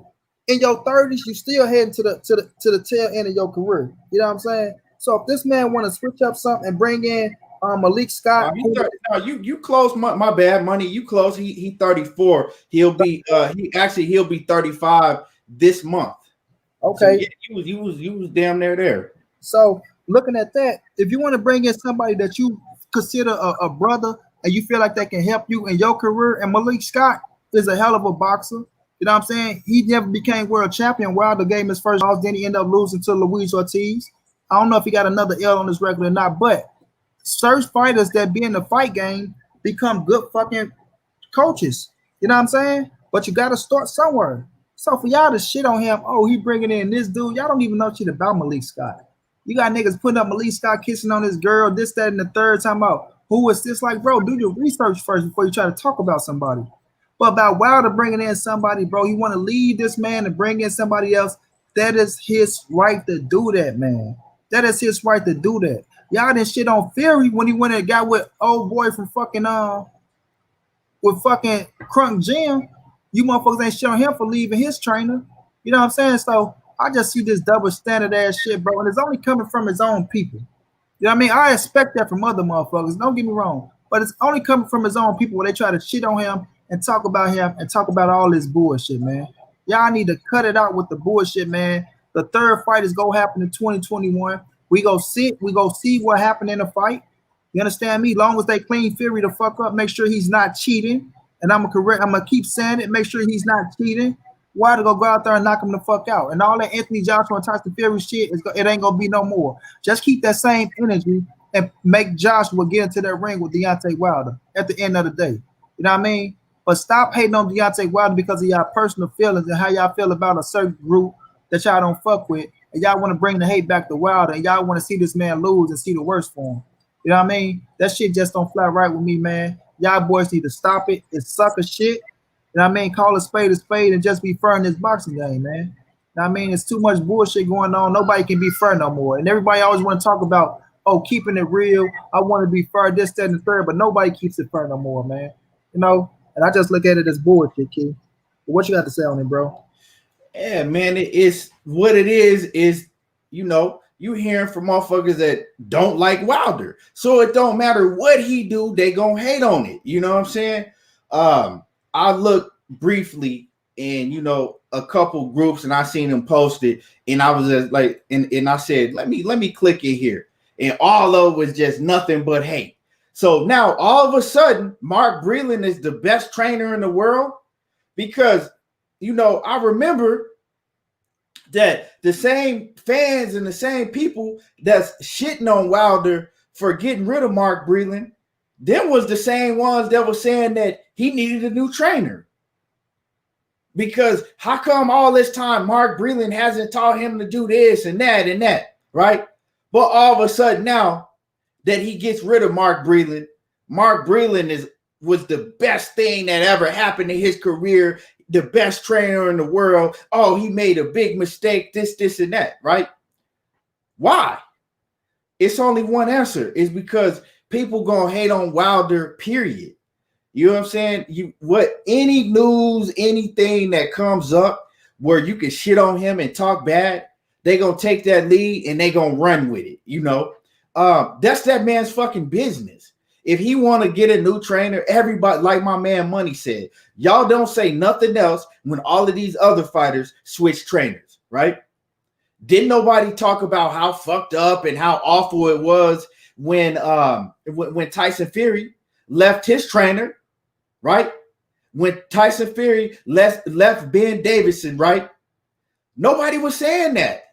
in your 30s, you still heading to the tail end of your career. You know what I'm saying? So if this man want to switch up something and bring in Malik Scott, you close. My bad, Money. You close. He 34. He'll be 35 this month. Okay, so yeah, you was damn there. So looking at that, if you want to bring in somebody that you consider a brother and you feel like they can help you in your career, and Malik Scott is a hell of a boxer. You know what I'm saying? He never became world champion. Wilder gave him his first loss, then he ended up losing to Luis Ortiz. I don't know if he got another L on his record or not, but certain fighters that be in the fight game become good fucking coaches. You know what I'm saying? But you got to start somewhere. So for y'all to shit on him, oh, he bringing in this dude, y'all don't even know shit about Malik Scott. You got niggas putting up Malik Scott kissing on his girl, this, that, and the third time out. Who is this? Like, bro, do your research first before you try to talk about somebody. But about Wilder bringing in somebody, bro, you want to leave this man and bring in somebody else, that is his right to do that, man. That is his right to do that. Y'all didn't shit on Fury when he went and got with old boy from fucking with fucking Crunk Jim. You motherfuckers ain't shit on him for leaving his trainer. You know what I'm saying? So I just see this double standard ass shit, bro, and it's only coming from his own people. You know what I mean? I expect that from other motherfuckers. Don't get me wrong, but it's only coming from his own people where they try to shit on him and talk about him and talk about all this bullshit, man. Y'all need to cut it out with the bullshit, man. The third fight is gonna happen in 2021. We go see what happened in the fight. You understand me? Long as they clean Fury the fuck up, make sure he's not cheating. And I'm gonna keep saying it, make sure he's not cheating. Why to go out there and knock him the fuck out? And all that Anthony Joshua and Tyson Fury shit, it ain't gonna be no more. Just keep that same energy and make Joshua get into that ring with Deontay Wilder at the end of the day. You know what I mean? But stop hating on Deontay Wilder because of y'all personal feelings and how y'all feel about a certain group that y'all don't fuck with. And y'all want to bring the hate back to Wilder and y'all want to see this man lose and see the worst for him. You know what I mean? That shit just don't fly right with me, man. Y'all boys need to stop it. It's sucker shit. You know what I mean? Call a spade and just be fair in this boxing game, man. You know what I mean? It's too much bullshit going on. Nobody can be fair no more. And everybody always want to talk about, oh, keeping it real. I want to be fair, this, that, and the third, but nobody keeps it fair no more, man. You know? And I just look at it as bullshit, kid. What you got to say on it, bro? Yeah, man, it's what it is, you know, you hearing from motherfuckers that don't like Wilder. So it don't matter what he do, they gonna hate on it. You know what I'm saying? I looked briefly in, you know, a couple groups and I seen them posted and I was just like, and I said, let me click in here. And all of it was just nothing but hate. So now all of a sudden, Mark Breland is the best trainer in the world because, you know, I remember that the same fans and the same people that's shitting on Wilder for getting rid of Mark Breland, them was the same ones that were saying that he needed a new trainer. Because how come all this time Mark Breland hasn't taught him to do this and that, right? But all of a sudden now, that he gets rid of Mark Breland was the best thing that ever happened in his career, the best trainer in the world. Oh, he made a big mistake, this, and that, right? Why? It's only one answer. It's because people gonna hate on Wilder, period. You know what I'm saying? Any news, anything that comes up where you can shit on him and talk bad, they gonna take that lead and they gonna run with it. That's that man's fucking business. If he want to get a new trainer, everybody, like my man Money said, y'all don't say nothing else when all of these other fighters switch trainers, right? Didn't nobody talk about how fucked up and how awful it was when Tyson Fury left his trainer, right? When Tyson Fury left Ben Davison, right? Nobody was saying that,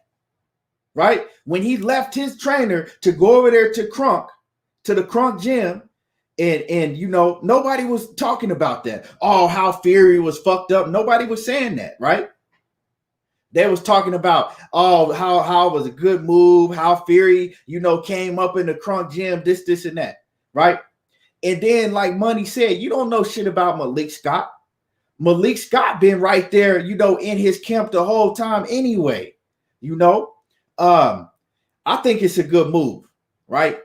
right? When he left his trainer to go over there to the Crunk gym, and nobody was talking about that. Oh, how Fury was fucked up. Nobody was saying that, right? They was talking about, oh, how it was a good move, how Fury, came up in the Crunk gym, this, and that, right? And then, like Money said, you don't know shit about Malik Scott. Malik Scott been right there, in his camp the whole time anyway. I think it's a good move, right?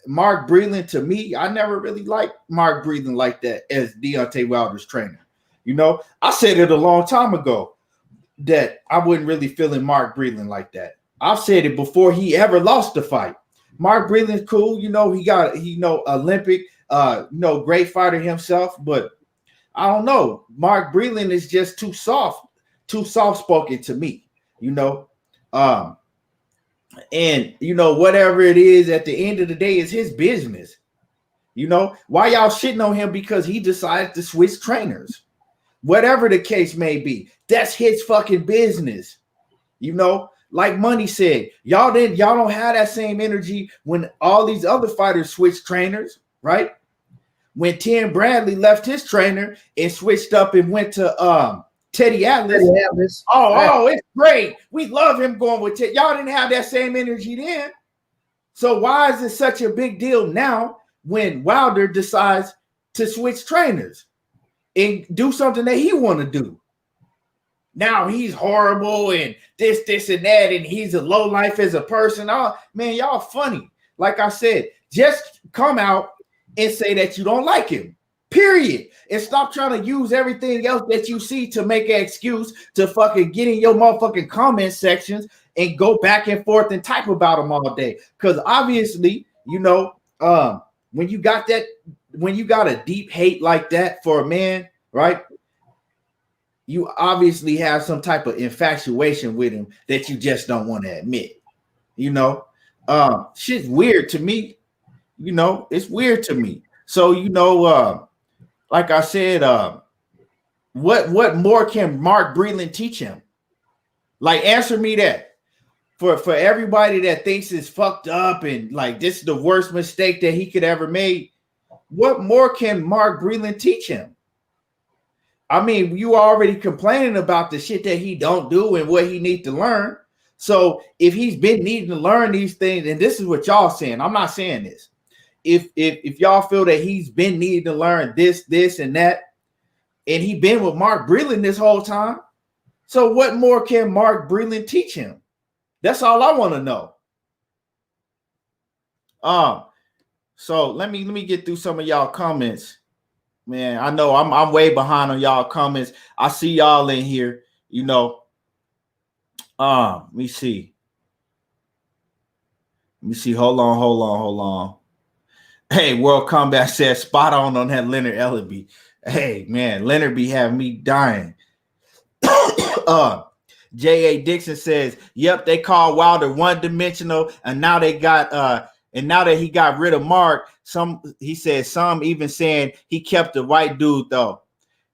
Mark Breland, to me, I never really liked Mark Breland like that as Deontay Wilder's trainer. I said it a long time ago that I wasn't really feeling Mark Breland like that. I've said it before he ever lost the fight. Mark Breland's cool, he got Olympic, great fighter himself, but I don't know. Mark Breland is just too soft-spoken to me, and whatever it is at the end of the day is his business. Why y'all shitting on him because he decided to switch trainers? Whatever the case may be, that's his fucking business. Like Money said, y'all don't have that same energy when all these other fighters switch trainers, right? When Tim Bradley left his trainer and switched up and went to Teddy Atlas. Oh, it's great. We love him going with Teddy. Y'all didn't have that same energy then. So why is it such a big deal now when Wilder decides to switch trainers and do something that he want to do? Now he's horrible and this, and that, and he's a low life as a person. Oh, man, y'all funny. Like I said, just come out and say that you don't like him. Period. And stop trying to use everything else that you see to make an excuse to fucking get in your motherfucking comment sections and go back and forth and type about them all day. Because obviously, when you got a deep hate like that for a man, right? You obviously have some type of infatuation with him that you just don't want to admit. Shit's weird to me. It's weird to me. So, like I said, what more can Mark Breland teach him? Like, answer me that. For everybody that thinks it's fucked up and like this is the worst mistake that he could ever make, what more can Mark Breland teach him? I mean, you are already complaining about the shit that he don't do and what he needs to learn. So if he's been needing to learn these things, and this is what y'all saying, I'm not saying this. If y'all feel that he's been needing to learn this, and that, and he been with Mark Breland this whole time, so what more can Mark Breland teach him? That's all I want to know. So let me get through some of y'all comments. Man, I know I'm way behind on y'all comments. I see y'all in here, let me see. Hold on. Hey, World Combat says spot on that Leonard Ellerby. Hey, man, Leonard be having me dying. J.A. Dixon says, yep, they call Wilder one-dimensional, and now they got and now that he got rid of Mark, he says some even saying he kept the white dude though.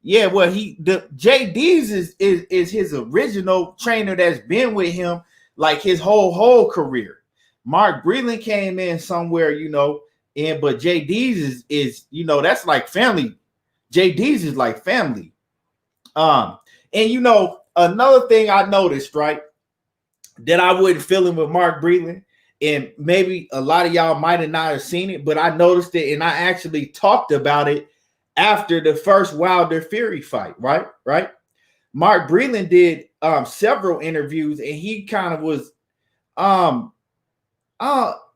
Yeah, well, JD's is his original trainer that's been with him like his whole career. Mark Breland came in somewhere, but JD's is that's like family. JD's is like family. And another thing I noticed, right, that I wasn't feeling with Mark Breland, and maybe a lot of y'all might have not have seen it, but I noticed it, and I actually talked about it after the first Wilder Fury fight, right? Mark Breland did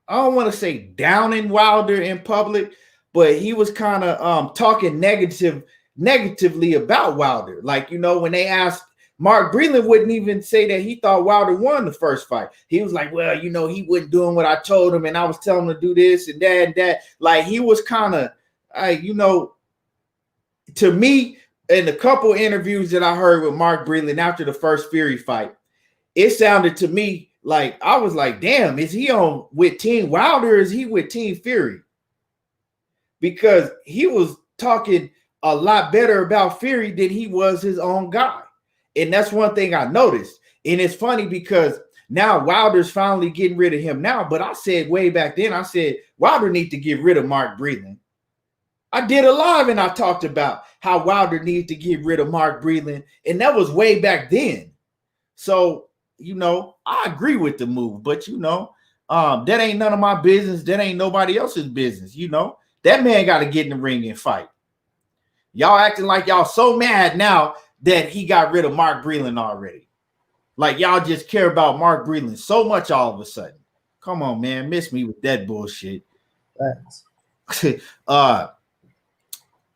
I don't want to say downing Wilder in public, but he was kind of talking negatively about Wilder. Like, you know, when they asked, Mark Breland wouldn't even say that he thought Wilder won the first fight. He was like, well, you know, he wasn't doing what I told him, and I was telling him to do this and that and that. Like, he was kind of, you know, to me, in the couple interviews that I heard with Mark Breland after the first Fury fight, it sounded to me like, I was like, damn, is he on with Team Wilder or is he with Team Fury? Because he was talking a lot better about Fury than he was his own guy. And that's one thing I noticed. And it's funny because now Wilder's finally getting rid of him now. But I said way back then, I said, Wilder need to get rid of Mark Breland. I did a live and I talked about how Wilder needs to get rid of Mark Breland. And that was way back then. So, you know, I agree with the move. But, you know, that ain't none of my business. That ain't nobody else's business. You know, that man got to get in the ring and fight. Y'all acting like y'all so mad now that he got rid of Mark Breland already. Like y'all just care about Mark Breland so much all of a sudden. Come on, man. Miss me with that bullshit. Thanks.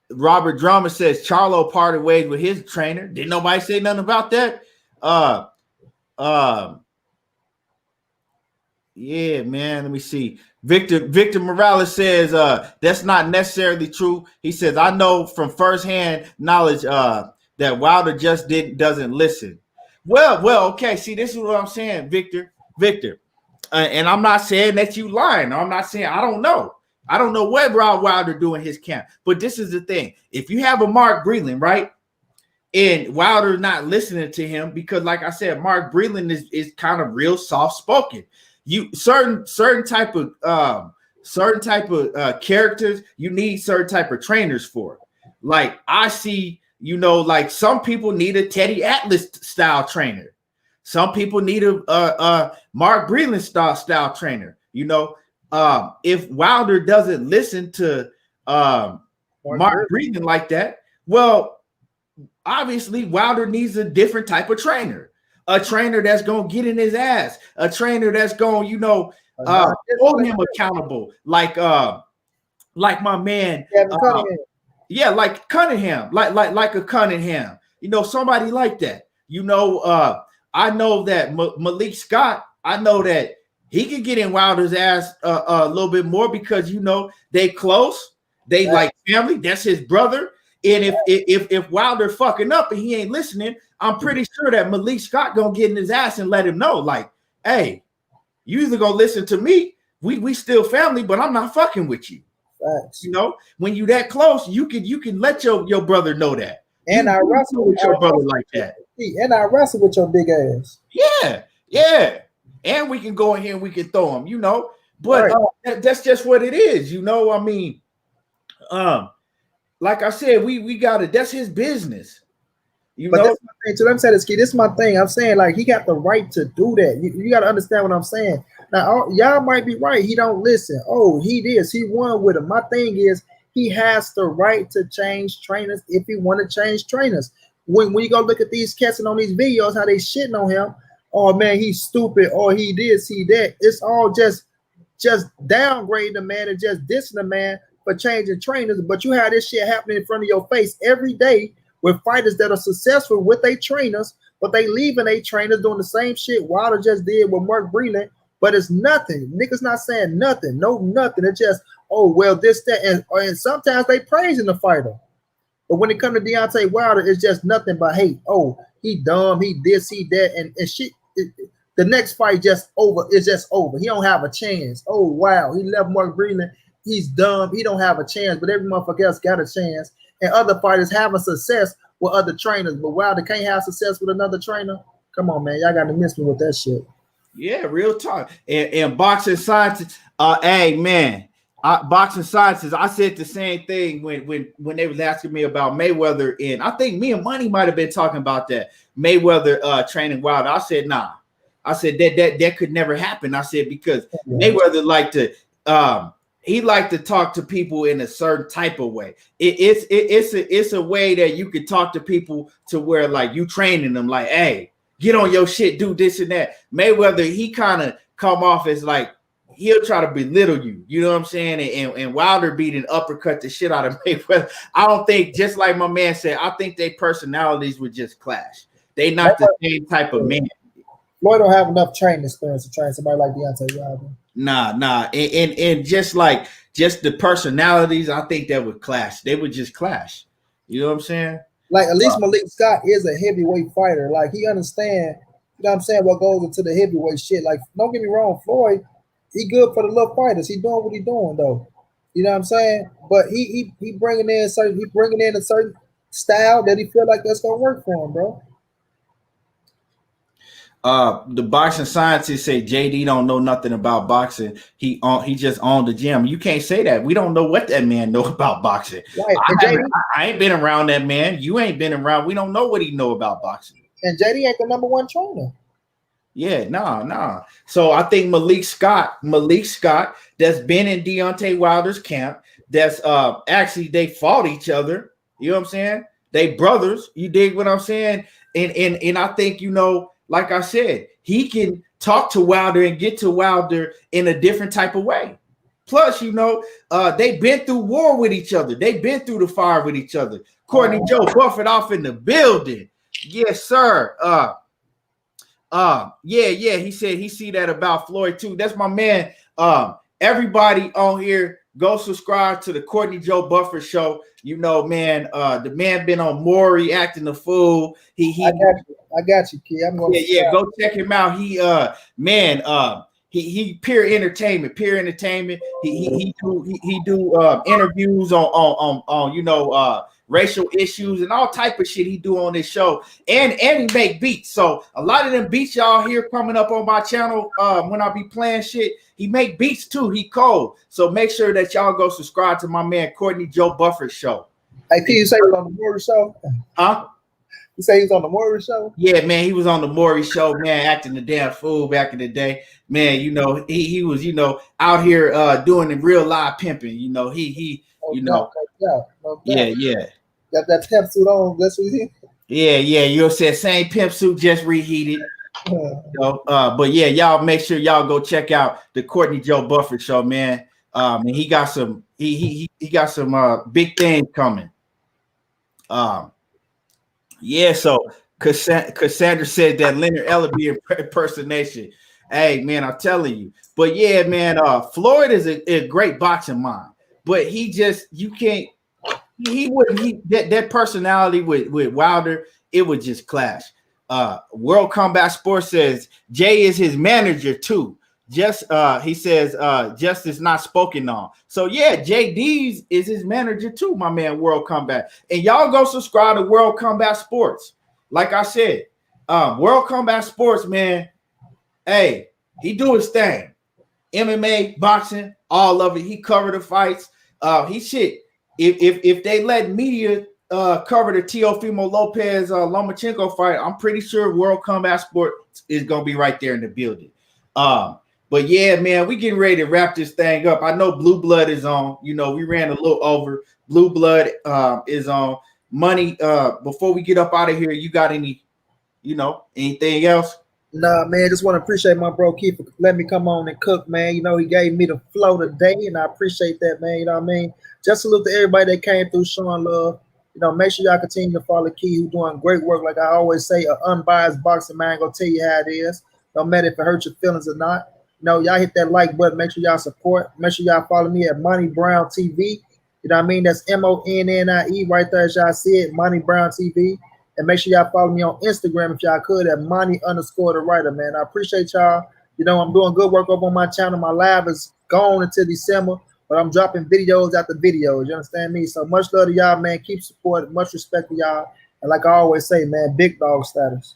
Robert Drummond says Charlo parted ways with his trainer. Didn't nobody say nothing about that? Yeah, man. Let me see. Victor Morales says that's not necessarily true. He says, I know from firsthand knowledge that Wilder just doesn't listen. Well, okay. See, this is what I'm saying, Victor. And I'm not saying that you lying. I'm not saying I don't know. I don't know what Rob Wilder do in his camp. But this is the thing. If you have a Mark Breland, right? And Wilder's not listening to him because, like I said, Mark Breland is kind of real soft-spoken. You certain type of characters, you need certain type of trainers for. Like I see, you know, like some people need a Teddy Atlas style trainer. Some people need a Mark Breland style trainer. You know, if Wilder doesn't listen to Mark Breland like that, well, obviously Wilder needs a different type of trainer. A trainer that's gonna get in his ass, a trainer that's gonna, you know, hold him accountable, like my man, like Cunningham, like a Cunningham, you know, somebody like that. You know, I know that Malik Scott, I know that he can get in Wilder's ass a little bit more because, you know, they close, they like family. That's his brother. And if Wilder fucking up and he ain't listening, I'm pretty sure that Malik Scott gonna get in his ass and let him know, like, hey, you either gonna listen to me, we still family, but I'm not fucking with you. Thanks. You know, when you that close, you can let your brother know that. And I wrestle with your brother like that. And I wrestle with your big ass. Yeah. And we can go in here and we can throw him, you know. But that's just what it is, you know. I mean, like I said, we got it. That's his business. You know, so let me say this, kid. This is my thing. I'm saying, like, he got the right to do that. You got to understand what I'm saying. Now, y'all might be right. He don't listen. Oh, he won with him. My thing is, he has the right to change trainers if he want to change trainers. When you go look at these cats and on these videos, how they shitting on him. Oh man, he's stupid. Or he this, he that. It's all just downgrading the man and just dissing the man for changing trainers. But you have this shit happening in front of your face every day. With fighters that are successful with their trainers, but they leaving their trainers doing the same shit Wilder just did with Mark Breland, but it's nothing. Niggas not saying nothing. No, nothing. It's just, oh, well, this, that, and sometimes they praising the fighter. But when it comes to Deontay Wilder, it's just nothing but hate. Oh, he dumb, he this, he that, and shit. The next fight just over. It's just over. He don't have a chance. Oh, wow. He left Mark Breland. He's dumb. He don't have a chance, but every motherfucker else got a chance. And other fighters having success with other trainers, but Wilder can't have success with another trainer. Come on, man, y'all got to miss me with that shit. Yeah, real talk. And boxing sciences, hey man, boxing sciences. I said the same thing when they was asking me about Mayweather, and I think me and Money might have been talking about that Mayweather training Wilder. I said nah. I said that could never happen. I said because Mayweather liked to. He liked to talk to people in a certain type of way. It's a way that you could talk to people to where like you training them like, hey, get on your shit, do this and that. Mayweather, he kind of come off as like he'll try to belittle you. You know what I'm saying? And Wilder beat and uppercut the shit out of Mayweather. I don't think, just like my man said, I think their personalities would just clash. They not the same type of man. Floyd don't have enough training experience to train somebody like Deontay Wilder. Nah. And just the personalities, I think that would clash. They would just clash. You know what I'm saying? Like, at least Malik Scott is a heavyweight fighter. Like, he understands, you know what I'm saying, what goes into the heavyweight shit. Like, don't get me wrong, Floyd, he good for the little fighters. He doing what he doing, though. You know what I'm saying? But he bringing in a certain style that he feel like that's gonna work for him, bro. The boxing scientists say JD don't know nothing about boxing. He just owned the gym. You can't say that. We don't know what that man know about boxing. Right. I ain't been around that man. You ain't been around. We don't know what he know about boxing. And JD ain't the number one trainer. Yeah, nah. So I think Malik Scott, that's been in Deontay Wilder's camp. That's actually they fought each other. You know what I'm saying? They brothers. You dig what I'm saying? And I think, you know, like I said, he can talk to Wilder and get to Wilder in a different type of way. Plus, you know, they've been through war with each other. They've been through the fire with each other. Courtney Joe Buffett off in the building. Yes, sir. Yeah. He said he see that about Floyd too. That's my man. Everybody on here, go subscribe to the Courtney Joe Buffett show. You know, man, the man been on Maury acting a fool. I got you, kid. I'm gonna go check him out. He pure entertainment. He do interviews on you know, racial issues and all type of shit he do on this show, and he make beats. So a lot of them beats y'all hear coming up on my channel when I be playing shit, he make beats too. He cold. So make sure that y'all go subscribe to my man Courtney Joe Buffett show. Hey, can you say it on the Maury show? Huh? You say he was on the Maury show? Yeah, man, he was on the Maury show, man, acting the damn fool back in the day. Man, you know, he was, you know, out here doing the real live pimping. You know, he you know. Yeah. Got that pimp suit on. That's what he. Yeah. You said same pimp suit, just reheated. You know, but yeah, y'all make sure y'all go check out the Courtney Joe Buffett show, man. And he got some he got some big things coming. Yeah, so Cassandra said that Leonard Ellaby impersonation. Hey, man, I'm telling you. But yeah, man, Floyd is a great boxing mind, but he just, you can't, that personality with Wilder, it would just clash. World Combat Sports says Jay is his manager too. He says justice not spoken on. So yeah, JD's is his manager too, my man. World Combat, and y'all go subscribe to World Combat Sports. Like I said, World Combat Sports, man. Hey, he do his thing. MMA, boxing, all of it. He covered the fights. He shit. If they let media cover the Teofimo Lopez Lomachenko fight, I'm pretty sure World Combat Sports is gonna be right there in the building. But yeah, man, we getting ready to wrap this thing up. I know Blue Blood is on. You know, we ran a little over. Blue Blood is on. Money, before we get up out of here, you got any, you know, anything else? Nah, man, just want to appreciate my bro Keith for letting me come on and cook, man. You know, he gave me the flow today, and I appreciate that, man. You know what I mean? Just salute to everybody that came through showing love. You know, make sure y'all continue to follow Keith, who's doing great work. Like I always say, an unbiased boxing man gonna tell you how it is. No matter if it hurts your feelings or not. You know, y'all hit that like button. Make sure y'all support. Make sure y'all follow me at Monnie Brown TV. You know what I mean? That's MONNIE right there as y'all see it, Monnie Brown TV. And make sure y'all follow me on Instagram if y'all could at Monnie_the writer, man. I appreciate y'all. You know, I'm doing good work up on my channel. My live is gone until December, but I'm dropping videos after videos. You understand me? So much love to y'all, man. Keep supporting. Much respect to y'all. And like I always say, man, big dog status.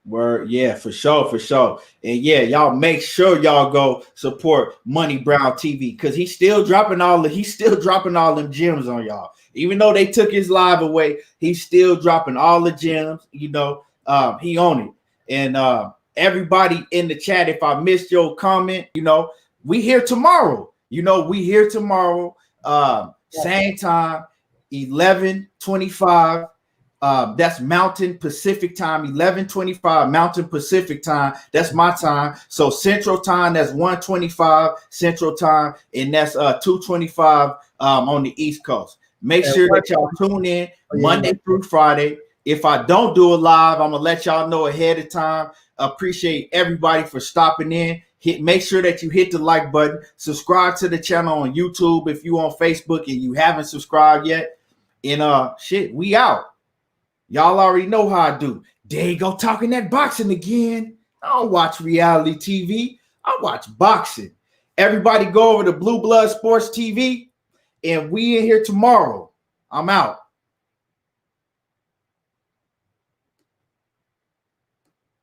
Word, yeah, for sure. And yeah, y'all make sure y'all go support Monnie Brown TV because he's still dropping all them gems on y'all. Even though they took his live away, he's still dropping all the gems. You know, he on it. And everybody in the chat, if I missed your comment, you know, we here tomorrow. Same time, 11:25. That's Mountain Pacific time, 11:25 Mountain Pacific time. That's my time. So Central time, that's 1:25 Central time, and that's 2:25 on the East Coast. Make sure that y'all tune in Monday through Friday. If I don't do it live, I'm gonna let y'all know ahead of time. Appreciate everybody for stopping in. Make sure that you hit the like button. Subscribe to the channel on YouTube if you on Facebook and you haven't subscribed yet. And we out. Y'all already know how I do. There you go, talking that boxing again. I don't watch reality TV. I watch boxing. Everybody go over to Blue Blood Sports TV, and we in here tomorrow. I'm out.